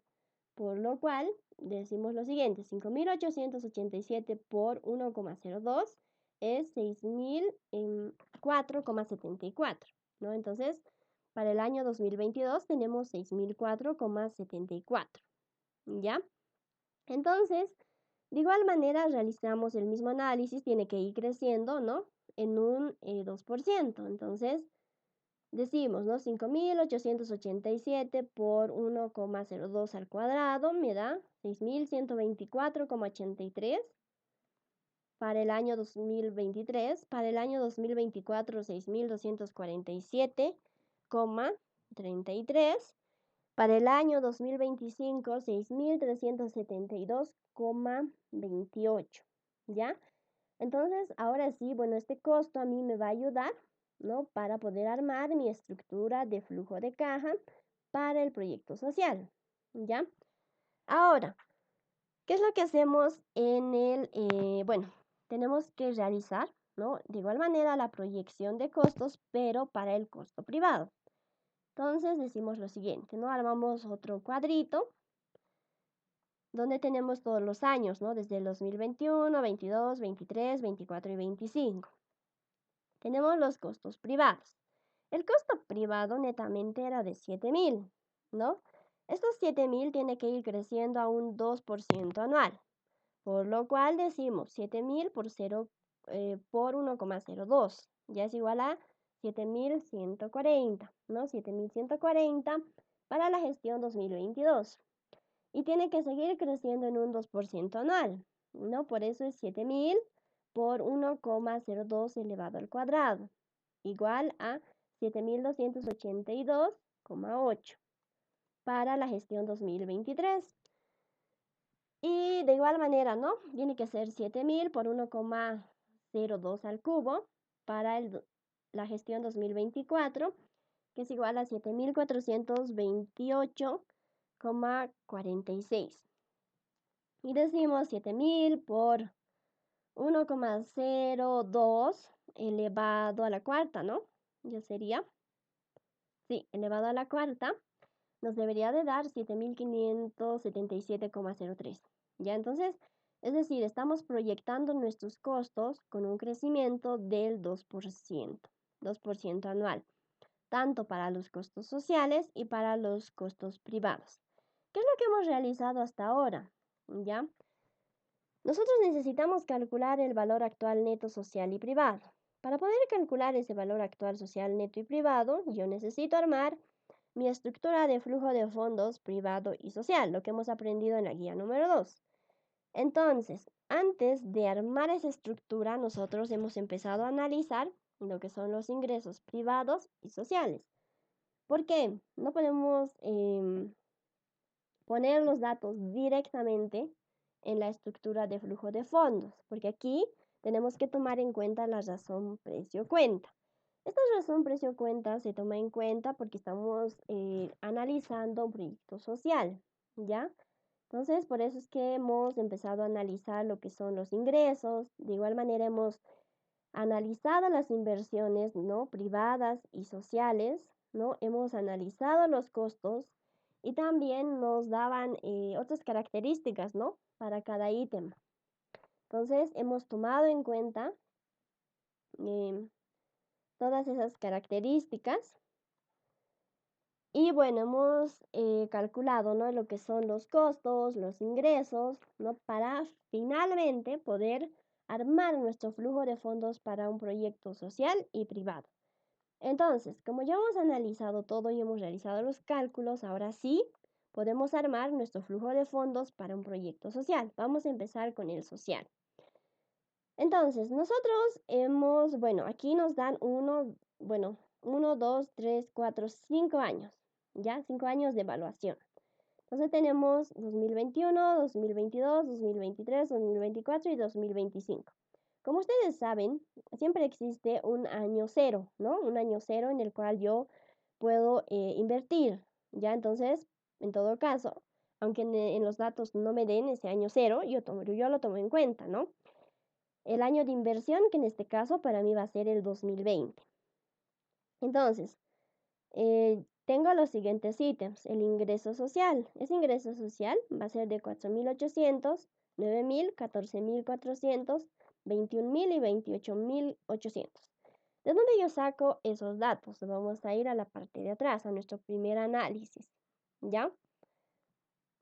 Por lo cual, decimos lo siguiente, 5.887 por 1,02 es 6.004,74, ¿no? Entonces, para el año 2022 tenemos 6.004,74, ¿ya? Entonces, de igual manera realizamos el mismo análisis, tiene que ir creciendo, ¿no? En un 2%. Entonces, decimos, ¿no? 5.887 por 1,02 al cuadrado me da 6.124,83 para el año 2023. Para el año 2024, 6.247,33. Para el año 2025, 6.372,28. ¿Ya? Entonces, ahora sí, bueno, este costo a mí me va a ayudar, ¿no? Para poder armar mi estructura de flujo de caja para el proyecto social, ¿ya? Ahora, ¿qué es lo que hacemos en el, bueno, tenemos que realizar, ¿no? De igual manera la proyección de costos, pero para el costo privado. Entonces decimos lo siguiente, ¿no? Armamos otro cuadrito donde tenemos todos los años, ¿no? Desde el 2021, 22, 23, 24 y 25. Tenemos los costos privados. El costo privado netamente era de 7.000, ¿no? Estos 7.000 tiene que ir creciendo a un 2% anual, por lo cual decimos 7.000 por 1,02, ya es igual a 7.140, ¿no? 7.140 para la gestión 2022. Y tiene que seguir creciendo en un 2% anual, ¿no? Por eso es 7.000 por 1,02 elevado al cuadrado, igual a 7.282,8 para la gestión 2023. Y de igual manera, ¿no? Tiene que ser 7.000 por 1,02 al cubo para la gestión 2024, que es igual a 7.428,46. Y decimos 7.000 por 1,02 elevado a la cuarta, ¿no? Ya sería, sí, elevado a la cuarta, nos debería de dar 7.577,03. ¿Ya? Entonces, es decir, estamos proyectando nuestros costos con un crecimiento del 2% anual, tanto para los costos sociales y para los costos privados. ¿Qué es lo que hemos realizado hasta ahora? ¿Ya? Nosotros necesitamos calcular el valor actual neto social y privado. Para poder calcular ese valor actual social neto y privado, yo necesito armar mi estructura de flujo de fondos privado y social, lo que hemos aprendido en la guía número 2. Entonces, antes de armar esa estructura, nosotros hemos empezado a analizar lo que son los ingresos privados y sociales. ¿Por qué? No podemos poner los datos directamente en la estructura de flujo de fondos, porque aquí tenemos que tomar en cuenta la razón precio-cuenta. Esta razón precio-cuenta se toma en cuenta porque estamos analizando un proyecto social, ¿ya? Entonces, por eso es que hemos empezado a analizar lo que son los ingresos. De igual manera, hemos analizado las inversiones, ¿no? Privadas y sociales, ¿no? Hemos analizado los costos y también nos daban otras características, ¿no? Para cada ítem. Entonces, hemos tomado en cuenta todas esas características y bueno, hemos calculado, ¿no? Lo que son los costos, los ingresos, ¿no? Para finalmente poder armar nuestro flujo de fondos para un proyecto social y privado. Entonces, como ya hemos analizado todo y hemos realizado los cálculos, ahora sí podemos armar nuestro flujo de fondos para un proyecto social. Vamos a empezar con el social. Entonces, nosotros hemos, bueno, aquí nos dan 1, 2, 3, 4, 5 años, ¿ya? 5 años de evaluación. Entonces tenemos 2021, 2022, 2023, 2024 y 2025. Como ustedes saben, siempre existe un año cero, ¿no? Un año cero en el cual yo puedo invertir, ¿ya? Entonces, en todo caso, aunque en los datos no me den ese año cero, yo lo tomo en cuenta, ¿no? El año de inversión, que en este caso para mí va a ser el 2020. Entonces, tengo los siguientes ítems. El ingreso social. Ese ingreso social va a ser de 4.800, 9.000, 14.400, 21.000 y 28.800. ¿De dónde yo saco esos datos? Vamos a ir a la parte de atrás, a nuestro primer análisis. ¿Ya?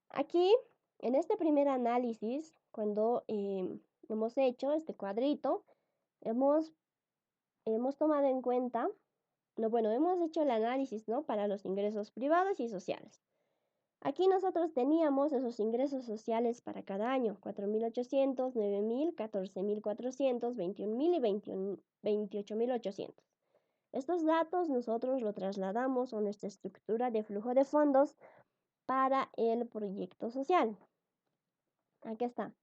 Aquí, en este primer análisis, cuando hemos hecho este cuadrito, hemos tomado en cuenta, hemos hecho el análisis, ¿no? Para los ingresos privados y sociales. Aquí nosotros teníamos esos ingresos sociales para cada año, 4.800, 9.000, 14.400, 21.000 y 28.800. Estos datos nosotros lo trasladamos a nuestra estructura de flujo de fondos para el proyecto social. Aquí está,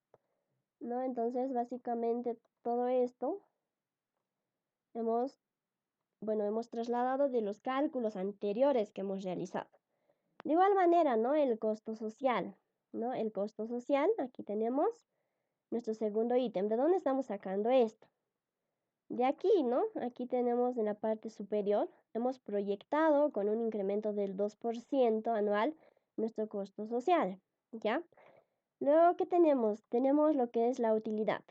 ¿no? Entonces, básicamente todo esto hemos trasladado de los cálculos anteriores que hemos realizado. De igual manera, ¿no? El costo social, ¿no? El costo social, aquí tenemos nuestro segundo ítem. ¿De dónde estamos sacando esto? De aquí, ¿no? Aquí tenemos en la parte superior, hemos proyectado con un incremento del 2% anual nuestro costo social, ¿ya? Luego, ¿qué tenemos? Tenemos lo que es la utilidad.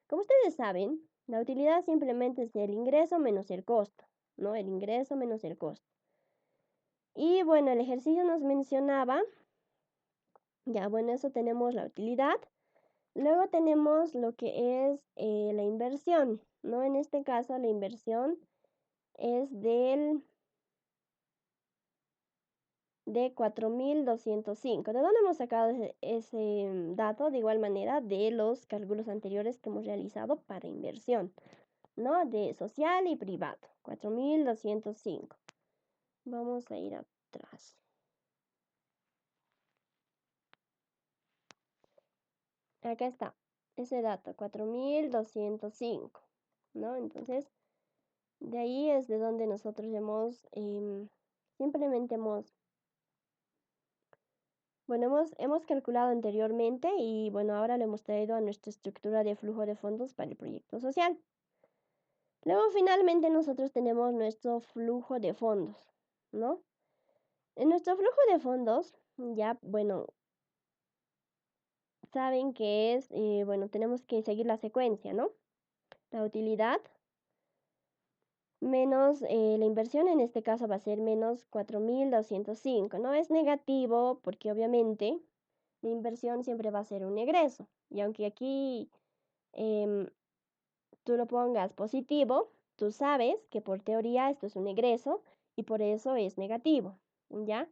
Como ustedes saben, la utilidad simplemente es el ingreso menos el costo, ¿no? El ingreso menos el costo. Y bueno, el ejercicio nos mencionaba, eso tenemos la utilidad. Luego tenemos lo que es la inversión, ¿no? En este caso la inversión es de 4.205. ¿De dónde hemos sacado ese dato? De igual manera, de los cálculos anteriores que hemos realizado para inversión, ¿no? De social y privado, 4.205. Vamos a ir atrás. Acá está, ese dato, 4.205, ¿no? Entonces, de ahí es de donde nosotros simplemente hemos calculado anteriormente y ahora lo hemos traído a nuestra estructura de flujo de fondos para el proyecto social. Luego, finalmente, nosotros tenemos nuestro flujo de fondos, ¿no? En nuestro flujo de fondos, saben que es, tenemos que seguir la secuencia, ¿no? La utilidad menos la inversión, en este caso va a ser menos 4.205. No es negativo porque obviamente la inversión siempre va a ser un egreso. Y aunque aquí tú lo pongas positivo, tú sabes que por teoría esto es un egreso y por eso es negativo, ¿ya?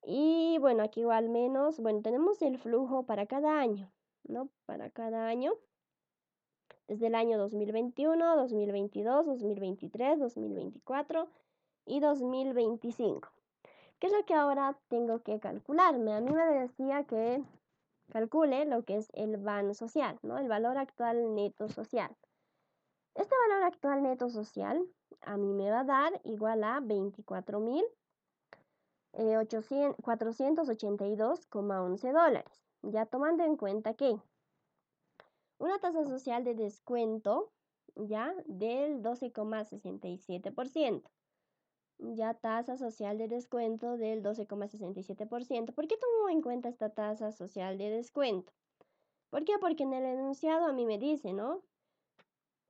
Y aquí igual menos, tenemos el flujo para cada año, ¿no? Para cada año, desde el año 2021, 2022, 2023, 2024 y 2025. ¿Qué es lo que ahora tengo que calcularme? A mí me decía que calcule lo que es el VAN social, ¿no? El valor actual neto social. Este valor actual neto social a mí me va a dar igual a 24.482,11 dólares. Ya tomando en cuenta que una tasa social de descuento ya del 12,67%. Ya tasa social de descuento del 12,67%. ¿Por qué tomo en cuenta esta tasa social de descuento? ¿Por qué? Porque en el enunciado a mí me dice, ¿no?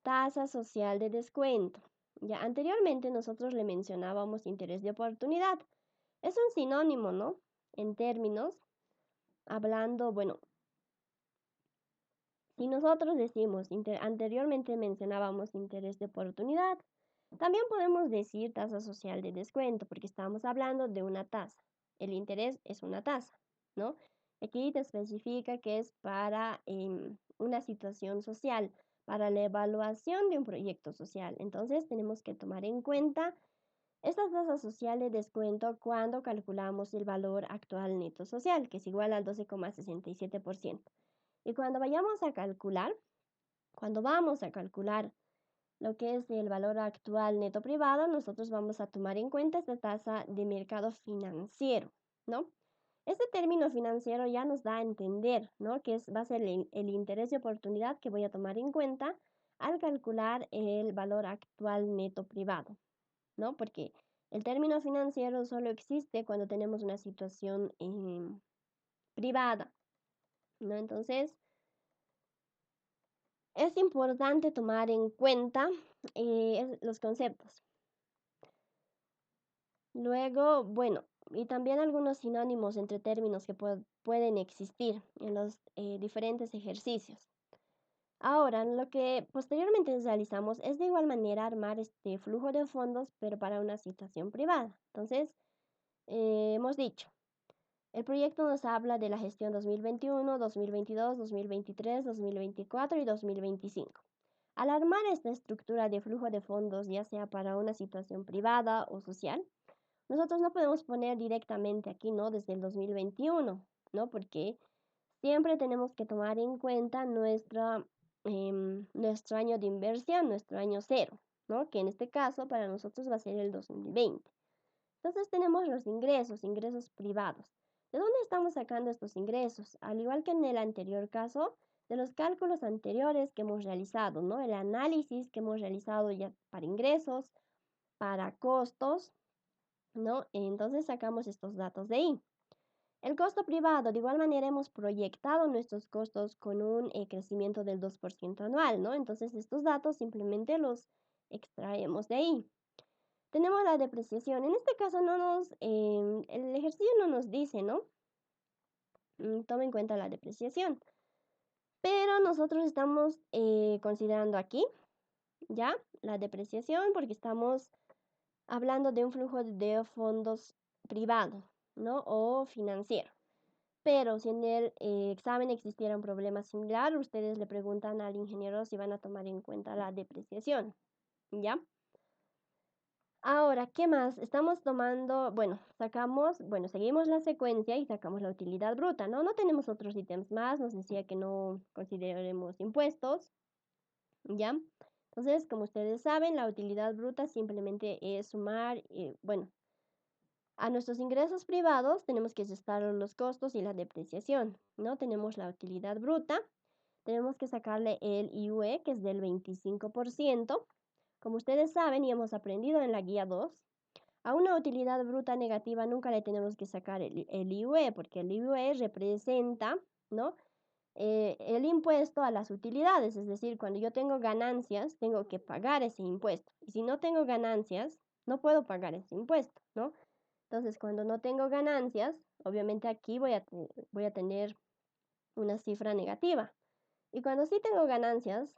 Tasa social de descuento. Ya anteriormente nosotros le mencionábamos interés de oportunidad. Es un sinónimo, ¿no? En términos, hablando, si nosotros decimos, anteriormente mencionábamos interés de oportunidad, también podemos decir tasa social de descuento, porque estamos hablando de una tasa. El interés es una tasa, ¿no? Aquí te especifica que es para una situación social, para la evaluación de un proyecto social. Entonces, tenemos que tomar en cuenta esta tasa social de descuento cuando calculamos el valor actual neto social, que es igual al 12,67%. Y cuando vamos a calcular lo que es el valor actual neto privado, nosotros vamos a tomar en cuenta esta tasa de mercado financiero, ¿no? Este término financiero ya nos da a entender, ¿no? Que va a ser el interés de oportunidad que voy a tomar en cuenta al calcular el valor actual neto privado, ¿no? Porque El término financiero solo existe cuando tenemos una situación privada, ¿no? Entonces, es importante tomar en cuenta los conceptos. Luego, bueno, y también algunos sinónimos entre términos que pueden existir en los diferentes ejercicios. Ahora, lo que posteriormente realizamos es de igual manera armar este flujo de fondos, pero para una situación privada. Entonces, hemos dicho, el proyecto nos habla de la gestión 2021, 2022, 2023, 2024 y 2025. Al armar esta estructura de flujo de fondos, ya sea para una situación privada o social, nosotros no podemos poner directamente aquí, ¿no? Desde el 2021, ¿no? Porque siempre tenemos que tomar en cuenta nuestro año de inversión, nuestro año cero, ¿no? Que en este caso para nosotros va a ser el 2020. Entonces tenemos los ingresos privados. ¿De dónde estamos sacando estos ingresos? Al igual que en el anterior caso, de los cálculos anteriores que hemos realizado, ¿no? El análisis que hemos realizado ya para ingresos, para costos, ¿no? Entonces sacamos estos datos de ahí. El costo privado, de igual manera hemos proyectado nuestros costos con un crecimiento del 2% anual, ¿no? Entonces estos datos simplemente los extraemos de ahí. Tenemos la depreciación. En este caso el ejercicio no nos dice, ¿no? Toma en cuenta la depreciación. Pero nosotros estamos considerando aquí, ¿ya? La depreciación porque estamos hablando de un flujo de fondos privado, ¿no? O financiero. Pero si en el examen existiera un problema similar, ustedes le preguntan al ingeniero si van a tomar en cuenta la depreciación, ¿ya? Ahora, ¿qué más? Estamos tomando, seguimos la secuencia y sacamos la utilidad bruta, ¿no? No tenemos otros ítems más, nos decía que no consideremos impuestos, ¿ya? Entonces, como ustedes saben, la utilidad bruta simplemente es sumar, a nuestros ingresos privados tenemos que restar los costos y la depreciación, ¿no? Tenemos la utilidad bruta, tenemos que sacarle el IUE, que es del 25%. Como ustedes saben y hemos aprendido en la guía 2, a una utilidad bruta negativa nunca le tenemos que sacar el IUE, porque el IUE representa, ¿no? El impuesto a las utilidades, es decir, cuando yo tengo ganancias, tengo que pagar ese impuesto. Y si no tengo ganancias, no puedo pagar ese impuesto, ¿no? Entonces, cuando no tengo ganancias, obviamente aquí voy a tener una cifra negativa. Y cuando sí tengo ganancias,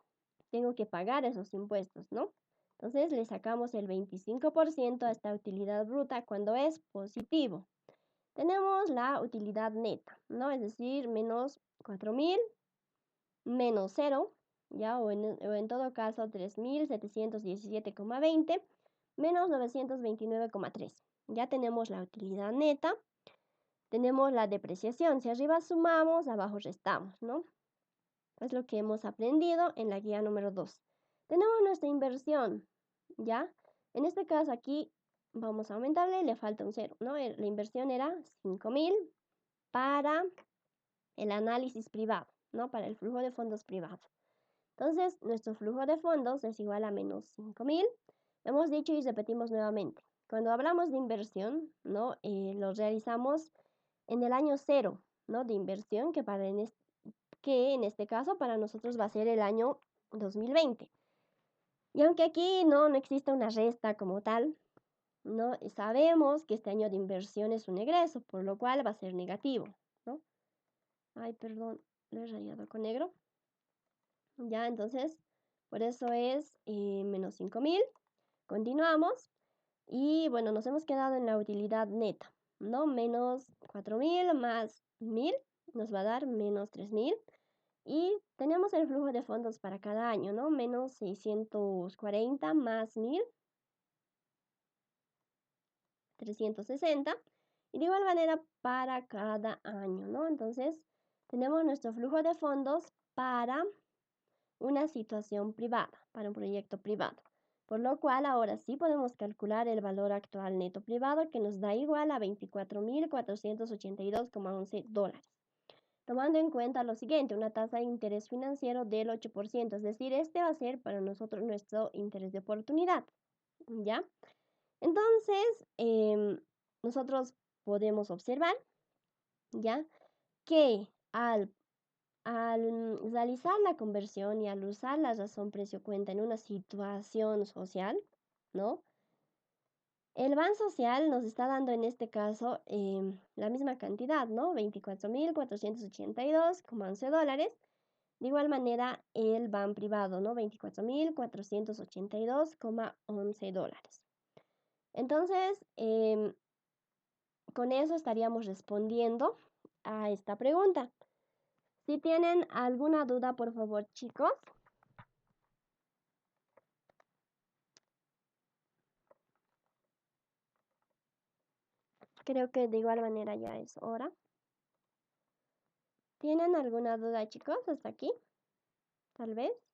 tengo que pagar esos impuestos, ¿no? Entonces le sacamos el 25% a esta utilidad bruta cuando es positivo. Tenemos la utilidad neta, ¿no? Es decir, menos 4.000, menos 0, ¿ya? O en todo caso 3.717,20, menos 929,3. Ya tenemos la utilidad neta. Tenemos la depreciación. Si arriba sumamos, abajo restamos, ¿no? Es lo que hemos aprendido en la guía número 2. Tenemos nuestra inversión, ¿ya? En este caso aquí vamos a aumentarle, le falta un 0, ¿no? La inversión era 5.000 para el análisis privado, ¿no? Para el flujo de fondos privados. Entonces, nuestro flujo de fondos es igual a menos 5.000. Hemos dicho y repetimos nuevamente. Cuando hablamos de inversión, ¿no? Lo realizamos en el año 0, ¿no? De inversión, que en este caso para nosotros va a ser el año 2020. Y aunque aquí no existe una resta como tal, ¿no? Sabemos que este año de inversión es un egreso, por lo cual va a ser negativo, ¿no? Ay, perdón, lo he rayado con negro. Ya, entonces, por eso es menos 5.000. Continuamos. Y bueno, nos hemos quedado en la utilidad neta, ¿no? Menos 4.000 más 1.000 nos va a dar menos 3.000. Y tenemos el flujo de fondos para cada año, ¿no? Menos 640 más 1.000, 360. Y de igual manera para cada año, ¿no? Entonces, tenemos nuestro flujo de fondos para una situación privada, para un proyecto privado. Por lo cual, ahora sí podemos calcular el valor actual neto privado, que nos da igual a 24.482,11 dólares. Tomando en cuenta lo siguiente, una tasa de interés financiero del 8%, es decir, este va a ser para nosotros nuestro interés de oportunidad, ¿ya? Entonces, nosotros podemos observar, ¿ya? Que al realizar la conversión y al usar la razón precio-cuenta en una situación social, ¿no? El Ban Social nos está dando en este caso la misma cantidad, ¿no? 24.482,11 dólares. De igual manera, el Ban privado, ¿no? 24.482,11 dólares. Entonces, con eso estaríamos respondiendo a esta pregunta. Si tienen alguna duda, por favor, chicos. Creo que de igual manera ya es hora. ¿Tienen alguna duda, chicos, hasta aquí? Tal vez.